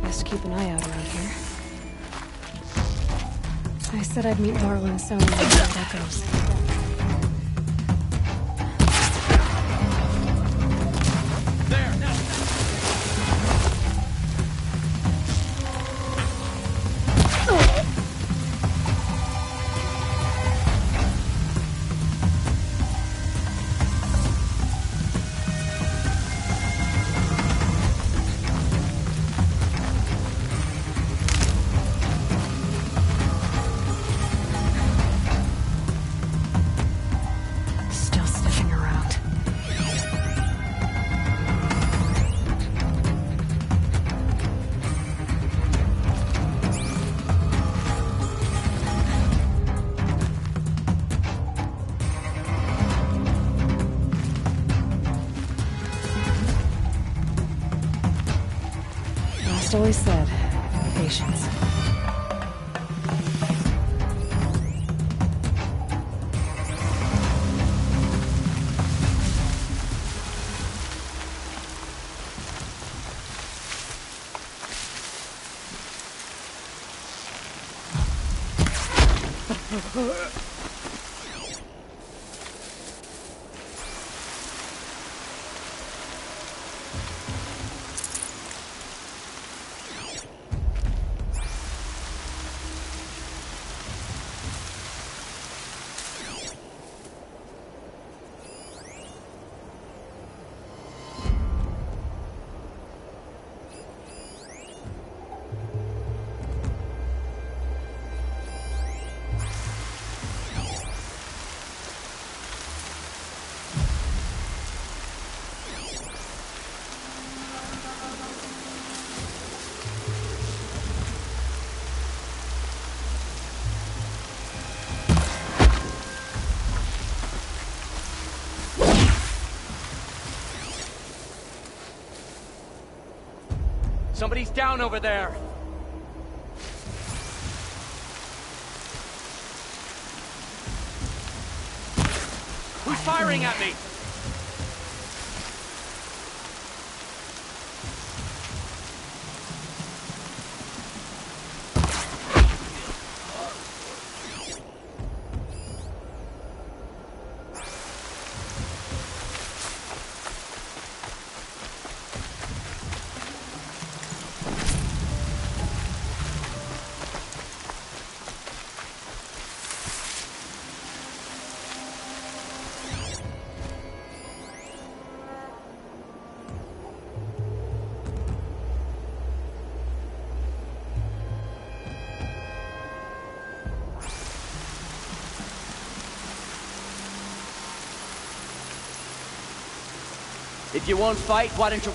Best keep an eye out around here. I said I'd meet Marla and Sonya and see how that goes. Always said, patience. Somebody's down over there! Who's firing at me? If you won't fight, why don't you...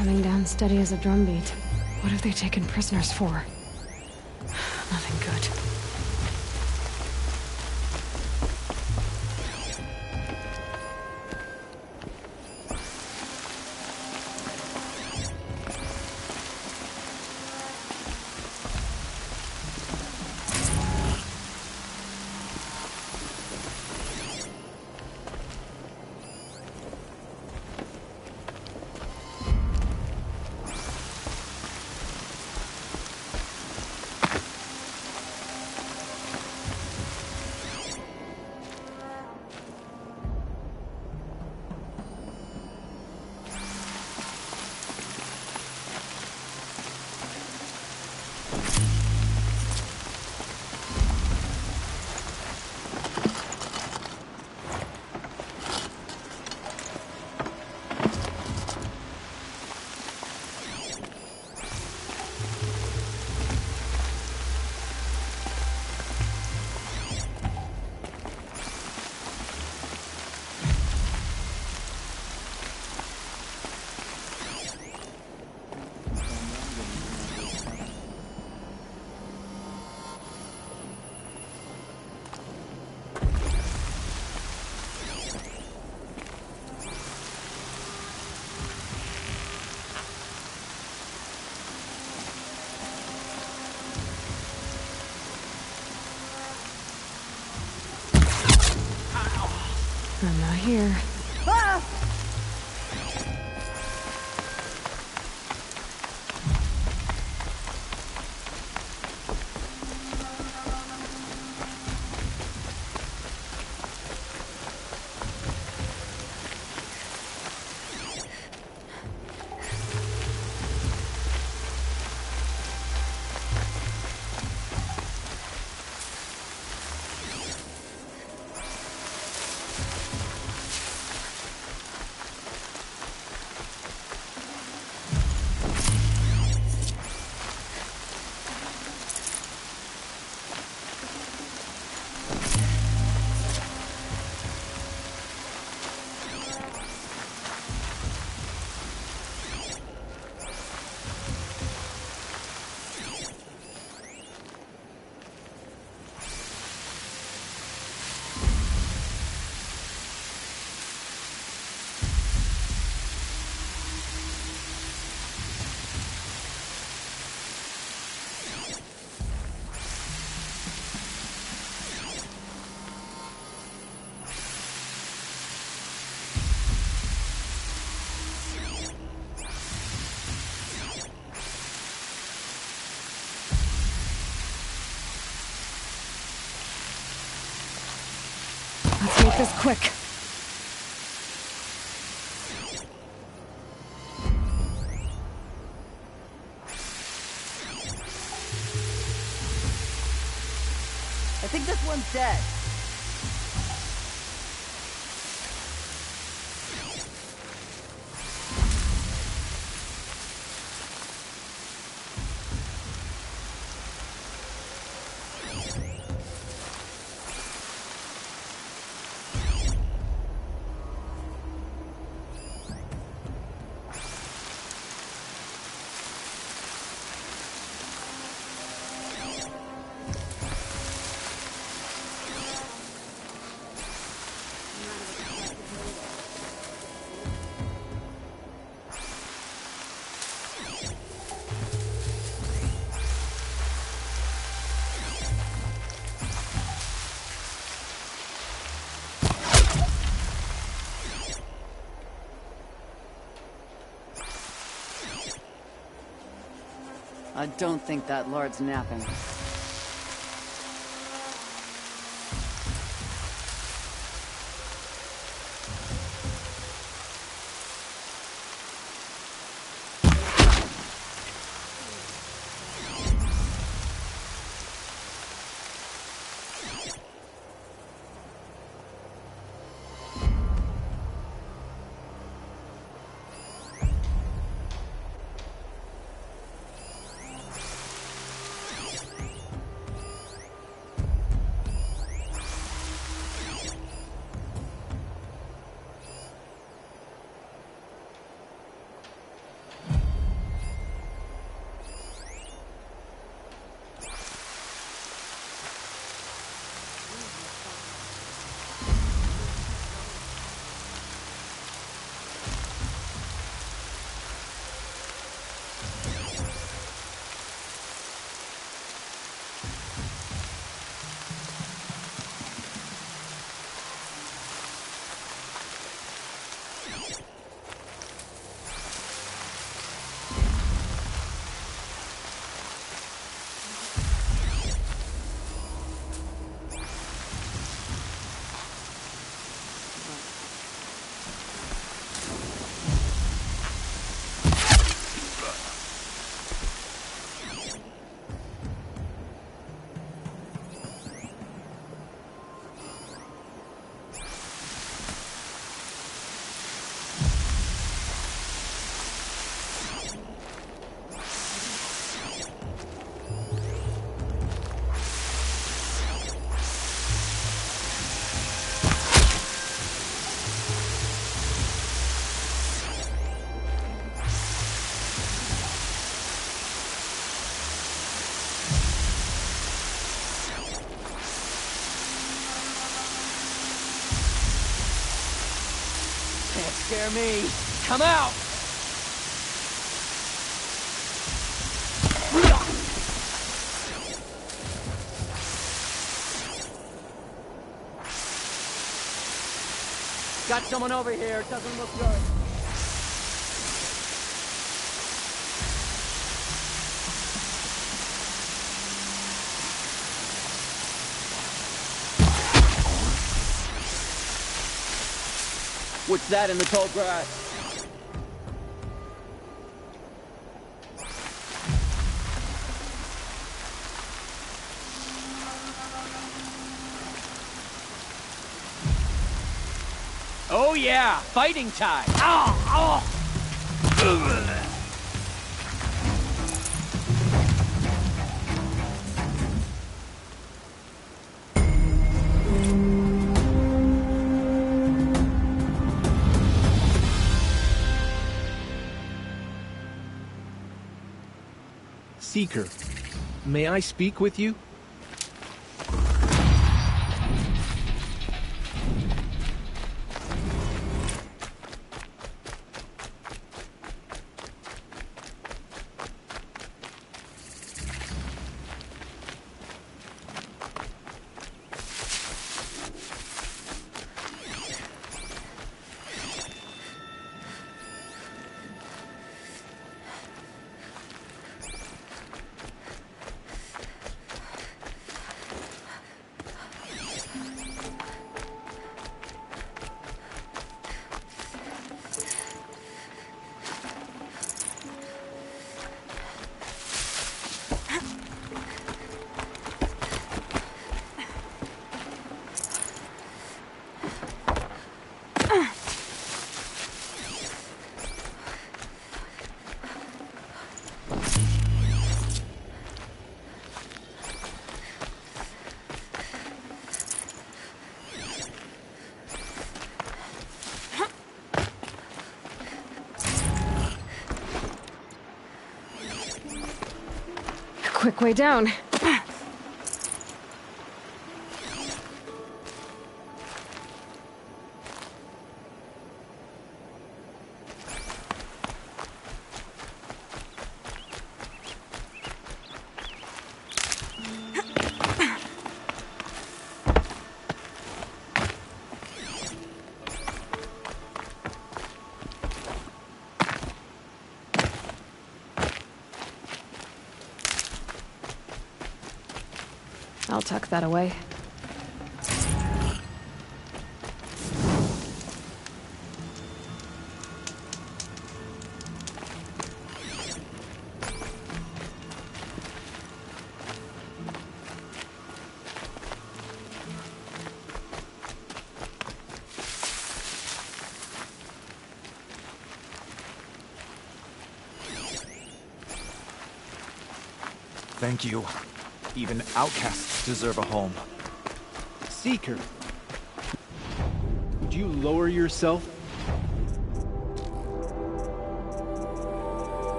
Coming down steady as a drumbeat. What have they taken prisoners for? Nothing good. I'm not here. Let's make this quick. I think this one's dead. I don't think that Lord's napping. scare me. Come out! Got someone over here. Doesn't look good. What's that in the tall grass? Oh yeah, fighting time! Ow! Oh! Seeker, may I speak with you? Quick way down. I'll tuck that away. Thank you. Even outcasts deserve a home. Seeker, would you lower yourself?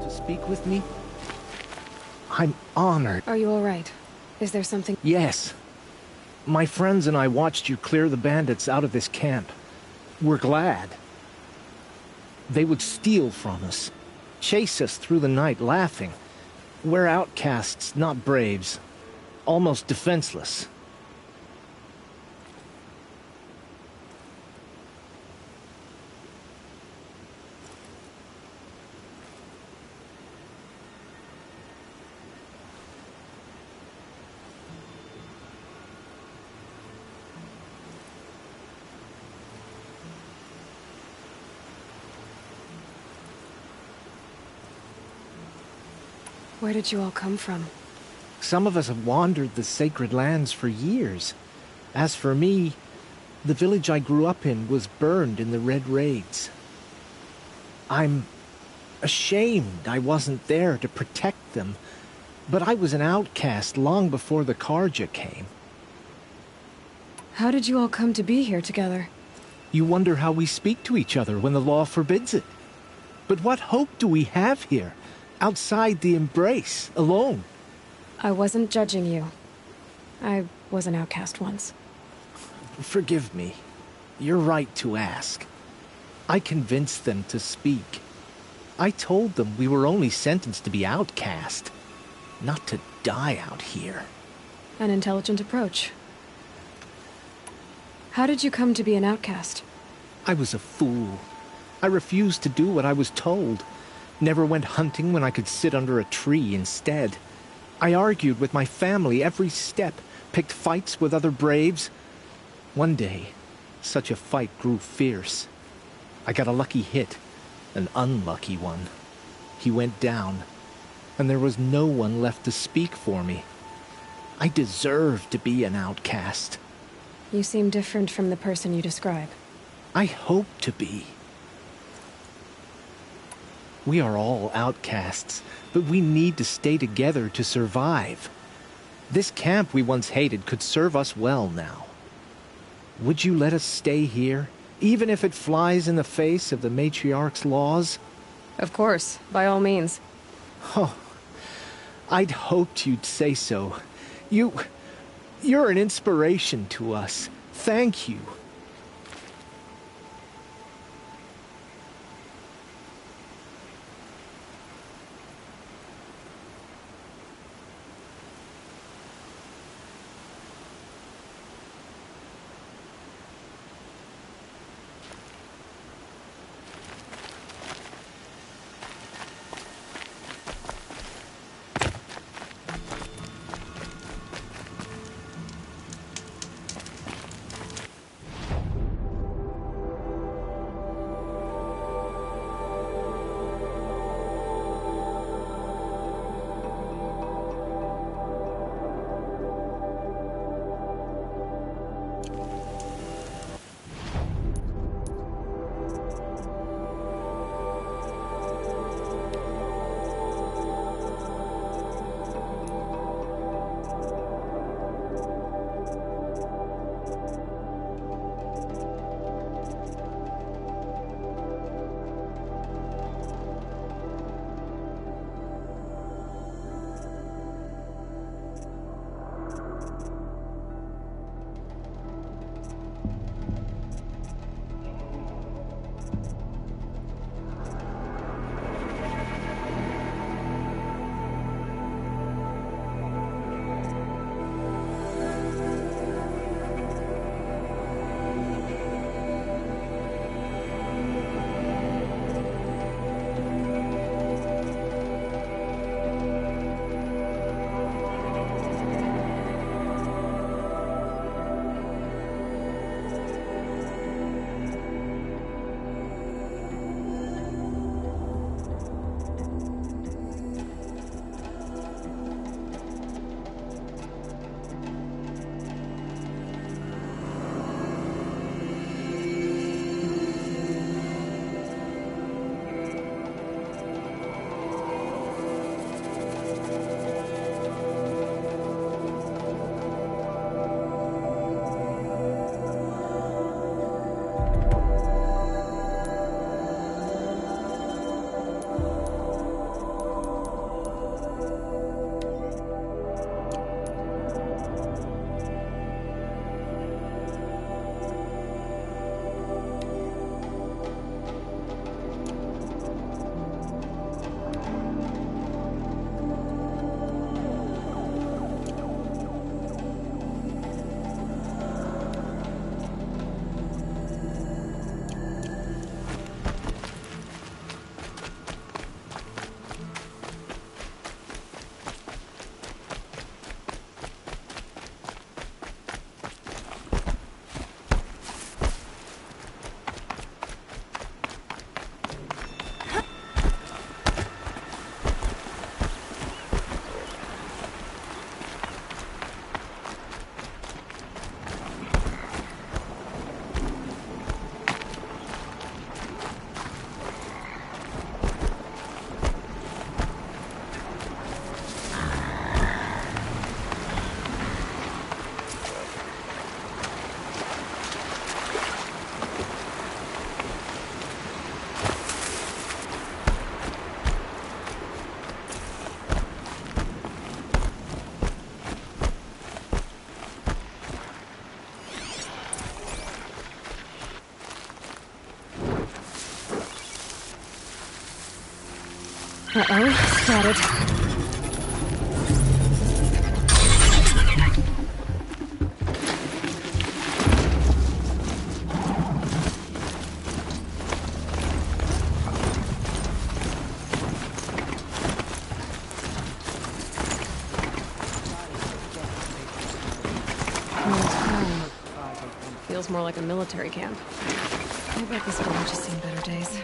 To speak with me? I'm honored. Are you all right? Is there something? Yes. My friends and I watched you clear the bandits out of this camp. We're glad. They would steal from us, chase us through the night laughing. We're outcasts, not braves. Almost defenseless. Where did you all come from? Some of us have wandered the sacred lands for years. As for me, the village I grew up in was burned in the Red Raids. I'm ashamed I wasn't there to protect them, but I was an outcast long before the Karja came. How did you all come to be here together? You wonder how we speak to each other when the law forbids it. But what hope do we have here? outside the embrace, alone. I wasn't judging you. I was an outcast once. Forgive me. You're right to ask. I convinced them to speak. I told them we were only sentenced to be outcast, not to die out here. An intelligent approach. How did you come to be an outcast? I was a fool. I refused to do what I was told. Never went hunting when I could sit under a tree instead. I argued with my family every step, picked fights with other braves. One day, such a fight grew fierce. I got a lucky hit, an unlucky one. He went down, and there was no one left to speak for me. I deserved to be an outcast. You seem different from the person you describe. I hope to be. We are all outcasts, but we need to stay together to survive. This camp we once hated could serve us well now. Would you let us stay here, even if it flies in the face of the matriarch's laws? Of course, by all means. Oh, I'd hoped you'd say so. You're an inspiration to us. Thank you. Uh-oh, spotted. Feels more like a military camp. I bet this village has seen better days.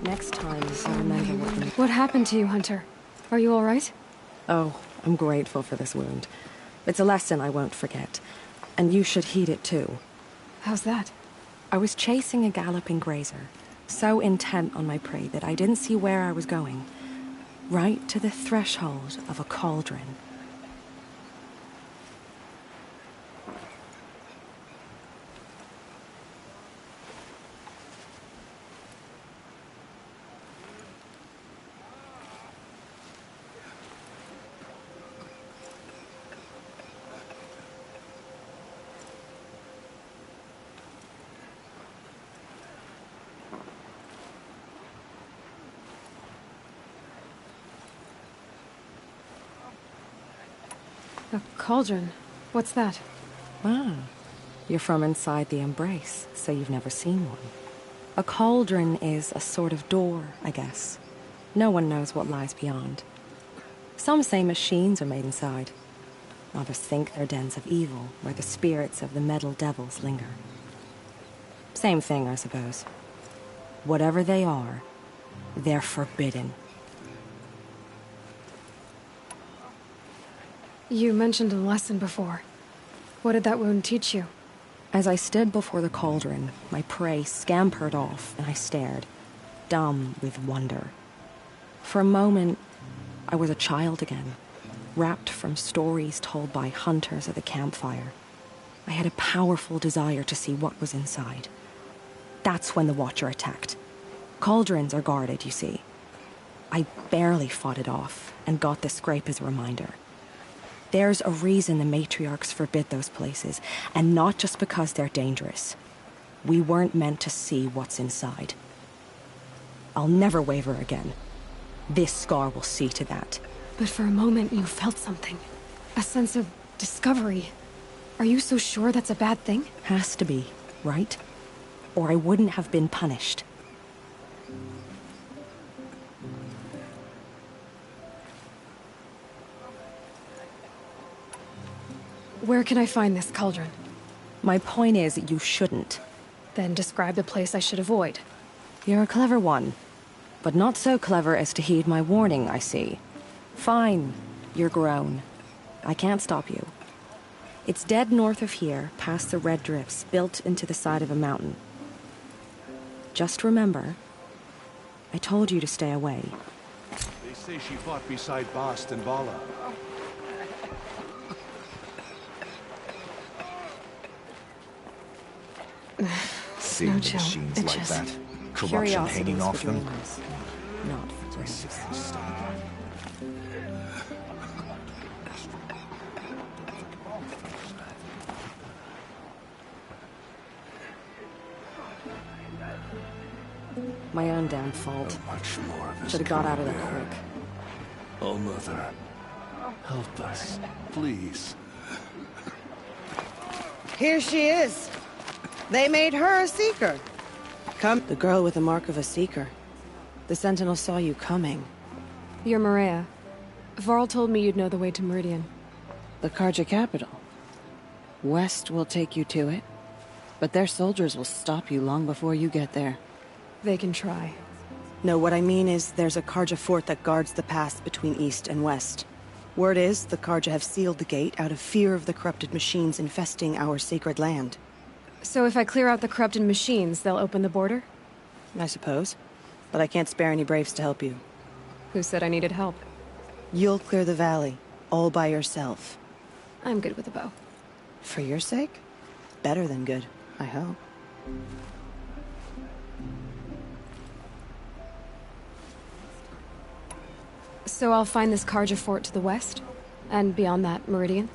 Next time, I'll remember What happened to you, Hunter? Are you all right? Oh, I'm grateful for this wound. It's a lesson I won't forget. And you should heed it too. How's that? I was chasing a galloping grazer, so intent on my prey that I didn't see where I was going. Right to the threshold of a cauldron. A cauldron? What's that? Ah, you're from inside the Embrace, so you've never seen one. A cauldron is a sort of door, I guess. No one knows what lies beyond. Some say machines are made inside. Others think they're dens of evil, where the spirits of the metal devils linger. Same thing, I suppose. Whatever they are, they're forbidden. You mentioned a lesson before. What did that wound teach you? As I stood before the cauldron, my prey scampered off, and I stared, dumb with wonder. For a moment, I was a child again, wrapped from stories told by hunters at the campfire. I had a powerful desire to see what was inside. That's when the Watcher attacked. Cauldrons are guarded, you see. I barely fought it off, and got the scrape as a reminder. There's a reason the matriarchs forbid those places, and not just because they're dangerous. We weren't meant to see what's inside. I'll never waver again. This scar will see to that. But for a moment you felt something. A sense of discovery. Are you so sure that's a bad thing? Has to be, right? Or I wouldn't have been punished. Where can I find this cauldron? My point is, you shouldn't. Then describe the place I should avoid. You're a clever one. But not so clever as to heed my warning, I see. Fine. You're grown. I can't stop you. It's dead north of here, past the red drifts, built into the side of a mountain. Just remember, I told you to stay away. They say she fought beside Bast and Vala. Seeing No the chill. machines It's like just that, corruption Curiosities hanging off for them. dreamers, not for braves. My own damn fault. Much more of this. Should have got out of there quick. Oh, Mother, help us, please. Here she is. They made her a seeker. Come, the girl with the mark of a seeker. The Sentinel saw you coming. You're Maria. Varl told me you'd know the way to Meridian. The Karja capital. West will take you to it, but their soldiers will stop you long before you get there. They can try. No, what I mean is there's a Karja fort that guards the pass between east and west. Word is the Karja have sealed the gate out of fear of the corrupted machines infesting our sacred land. So if I clear out the corrupted machines, they'll open the border? I suppose. But I can't spare any braves to help you. Who said I needed help? You'll clear the valley, all by yourself. I'm good with a bow. For your sake? Better than good, I hope. So I'll find this Karja fort to the west? And beyond that, Meridian?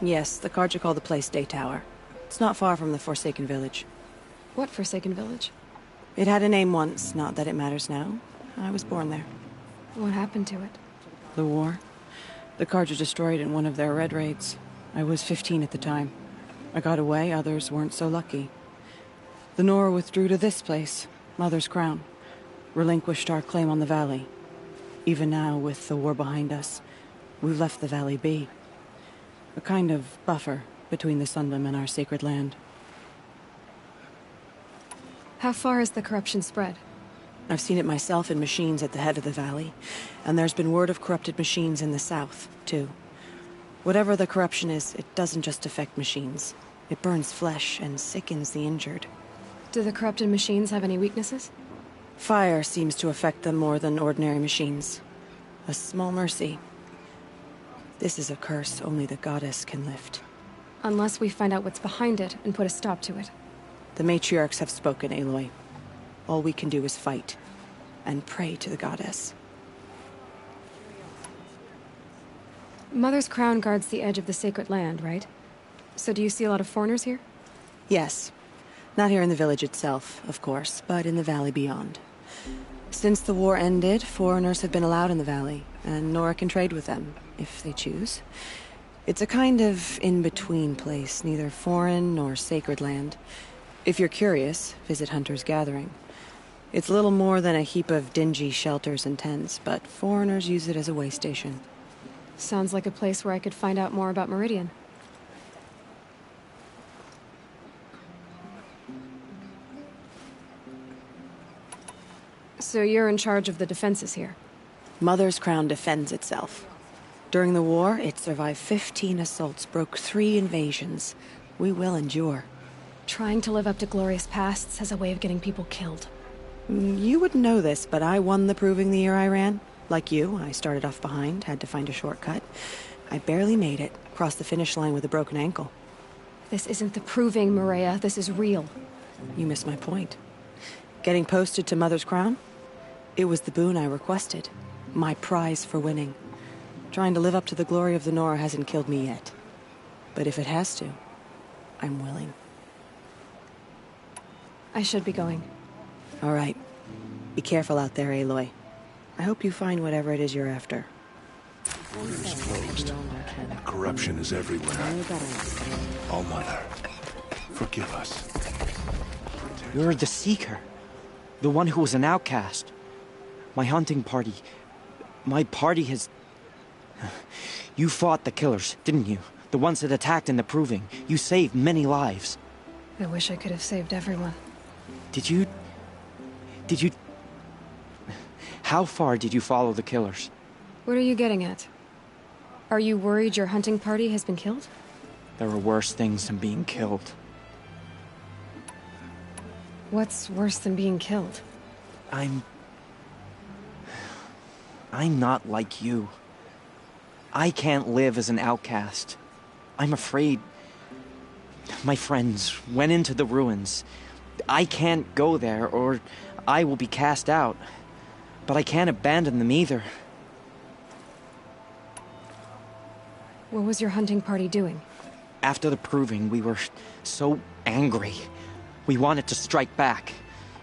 Yes, the Karja call the place Day Tower. It's not far from the Forsaken Village. What Forsaken Village? It had a name once, not that it matters now. I was born there. What happened to it? The war. The cards were destroyed in one of their red raids. I was 15 at the time. I got away, others weren't so lucky. The Nora withdrew to this place, Mother's Crown. Relinquished our claim on the valley. Even now, with the war behind us, we've left the valley be. A kind of buffer between the Sundom and our sacred land. How far has the corruption spread? I've seen it myself in machines at the head of the valley, and there's been word of corrupted machines in the south, too. Whatever the corruption is, it doesn't just affect machines. It burns flesh and sickens the injured. Do the corrupted machines have any weaknesses? Fire seems to affect them more than ordinary machines. A small mercy. This is a curse only the goddess can lift. Unless we find out what's behind it and put a stop to it. The matriarchs have spoken, Aloy. All we can do is fight, and pray to the goddess. Mother's Crown guards the edge of the sacred land, right? So do you see a lot of foreigners here? Yes. Not here in the village itself, of course, but in the valley beyond. Since the war ended, foreigners have been allowed in the valley, and Nora can trade with them, if they choose. It's a kind of in-between place, neither foreign nor sacred land. If you're curious, visit Hunter's Gathering. It's little more than a heap of dingy shelters and tents, but foreigners use it as a way station. Sounds like a place where I could find out more about Meridian. So you're in charge of the defenses here? Mother's Crown defends itself. During the war, it survived 15 assaults, broke 3 invasions. We will endure. Trying to live up to glorious pasts has a way of getting people killed. You wouldn't know this, but I won the proving the year I ran. Like you, I started off behind, had to find a shortcut. I barely made it, crossed the finish line with a broken ankle. This isn't the proving, Maria. This is real. You missed my point. Getting posted to Mother's Crown? It was the boon I requested. My prize for winning. Trying to live up to the glory of the Nora hasn't killed me yet. But if it has to, I'm willing. I should be going. All right. Be careful out there, Aloy. I hope you find whatever it is you're after. Border's closed. Corruption is everywhere. All Mother, forgive us. You're the Seeker. The one who was an outcast. My hunting party. My party has... You fought the killers, didn't you? The ones that attacked in the Proving. You saved many lives. I wish I could have saved everyone. Did you... How far did you follow the killers? What are you getting at? Are you worried your hunting party has been killed? There are worse things than being killed. What's worse than being killed? I'm not like you. I can't live as an outcast. I'm afraid... My friends went into the ruins. I can't go there, or I will be cast out. But I can't abandon them either. What was your hunting party doing? After the Proving, we were so angry. We wanted to strike back.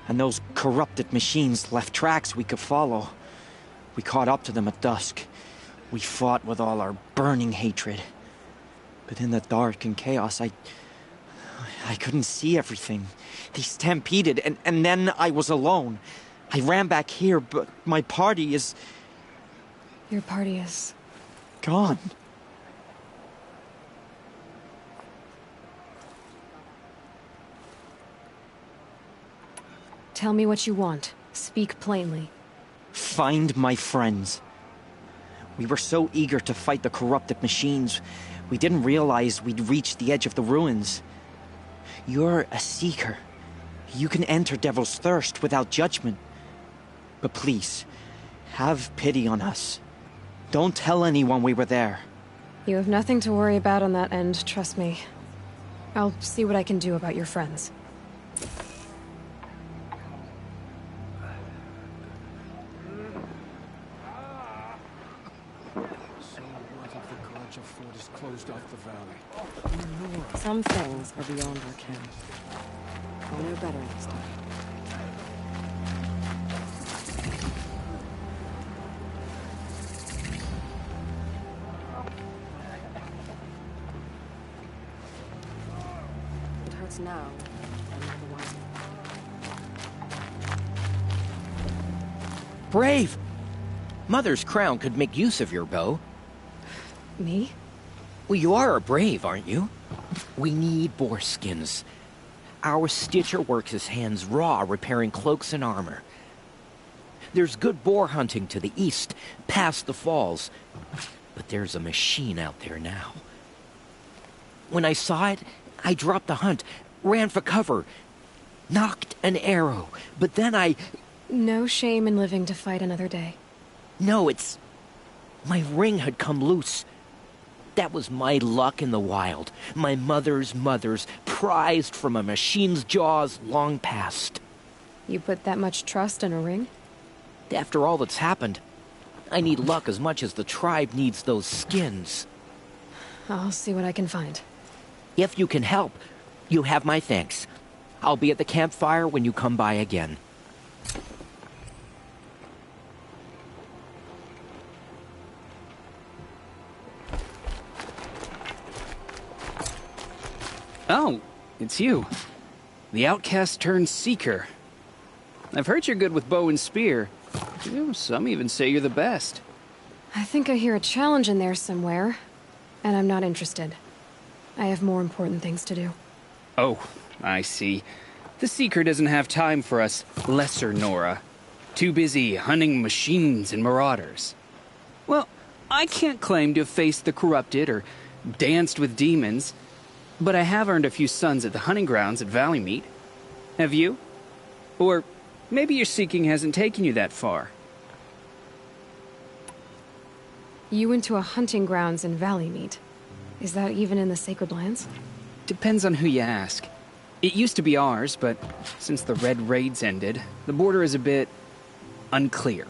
And those corrupted machines left tracks we could follow. We caught up to them at dusk. We fought with all our burning hatred. But in the dark and chaos, I couldn't see everything. They stampeded, and then I was alone. I ran back here, but my party is... Your party is... gone. Tell me what you want. Speak plainly. Find my friends. We were so eager to fight the corrupted machines, we didn't realize we'd reached the edge of the ruins. You're a Seeker. You can enter Devil's Thirst without judgment. But please, have pity on us. Don't tell anyone we were there. You have nothing to worry about on that end, trust me. I'll see what I can do about your friends. Some things are beyond our ken. I'll know better next time. starts now. Another one. Brave! Mother's crown could make use of your bow. Me? Well, you are a brave, aren't you? We need boar skins. Our stitcher works his hands raw repairing cloaks and armor. There's good boar hunting to the east, past the falls. But there's a machine out there now. When I saw it, I dropped the hunt, ran for cover, knocked an arrow, but then I... No shame in living to fight another day. No, it's... My ring had come loose. That was my luck in the wild. My mother's prized from a machine's jaws long past. You put that much trust in a ring? After all that's happened, I need luck as much as the tribe needs those skins. I'll see what I can find. If you can help, you have my thanks. I'll be at the campfire when you come by again. Oh, it's you. The outcast turned seeker. I've heard you're good with bow and spear. Some even say you're the best. I think I hear a challenge in there somewhere, and I'm not interested. I have more important things to do. Oh, I see. The Seeker doesn't have time for us lesser Nora. Too busy hunting machines and marauders. Well, I can't claim to have faced the corrupted or danced with demons, but I have earned a few sons at the hunting grounds at Valleymeet. Have you? Or maybe your seeking hasn't taken you that far. You went to a hunting grounds in Valleymeet. Is that even in the Sacred Lands? Depends on who you ask. It used to be ours, but since the Red Raids ended, the border is a bit unclear.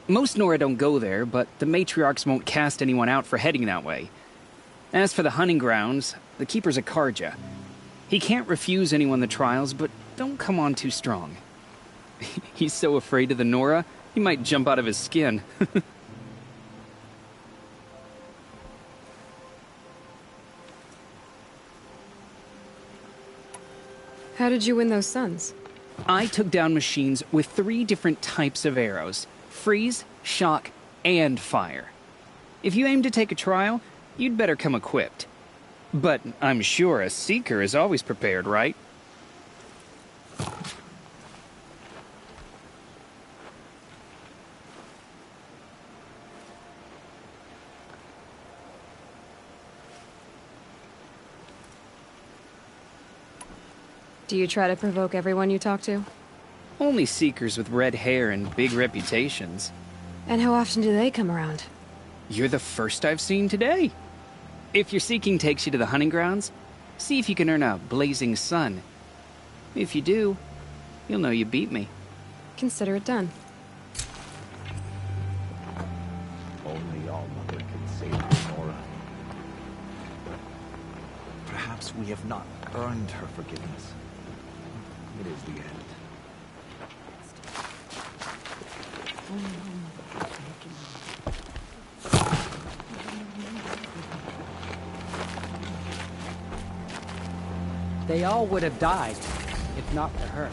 Most Nora don't go there, but the matriarchs won't cast anyone out for heading that way. As for the hunting grounds, the keeper's a Karja. He can't refuse anyone the trials, but don't come on too strong. He's so afraid of the Nora, he might jump out of his skin. How did you win those sons? I took down machines with 3 different types of arrows: freeze, shock, and fire. If you aim to take a trial, you'd better come equipped. But I'm sure a seeker is always prepared, right? Do you try to provoke everyone you talk to? Only seekers with red hair and big reputations. And how often do they come around? You're the first I've seen today. If your seeking takes you to the hunting grounds, see if you can earn a blazing sun. If you do, you'll know you beat me. Consider it done. Only All-Mother can save her, Nora. Perhaps we have not earned her forgiveness. It is the end. They all would have died, if not for her.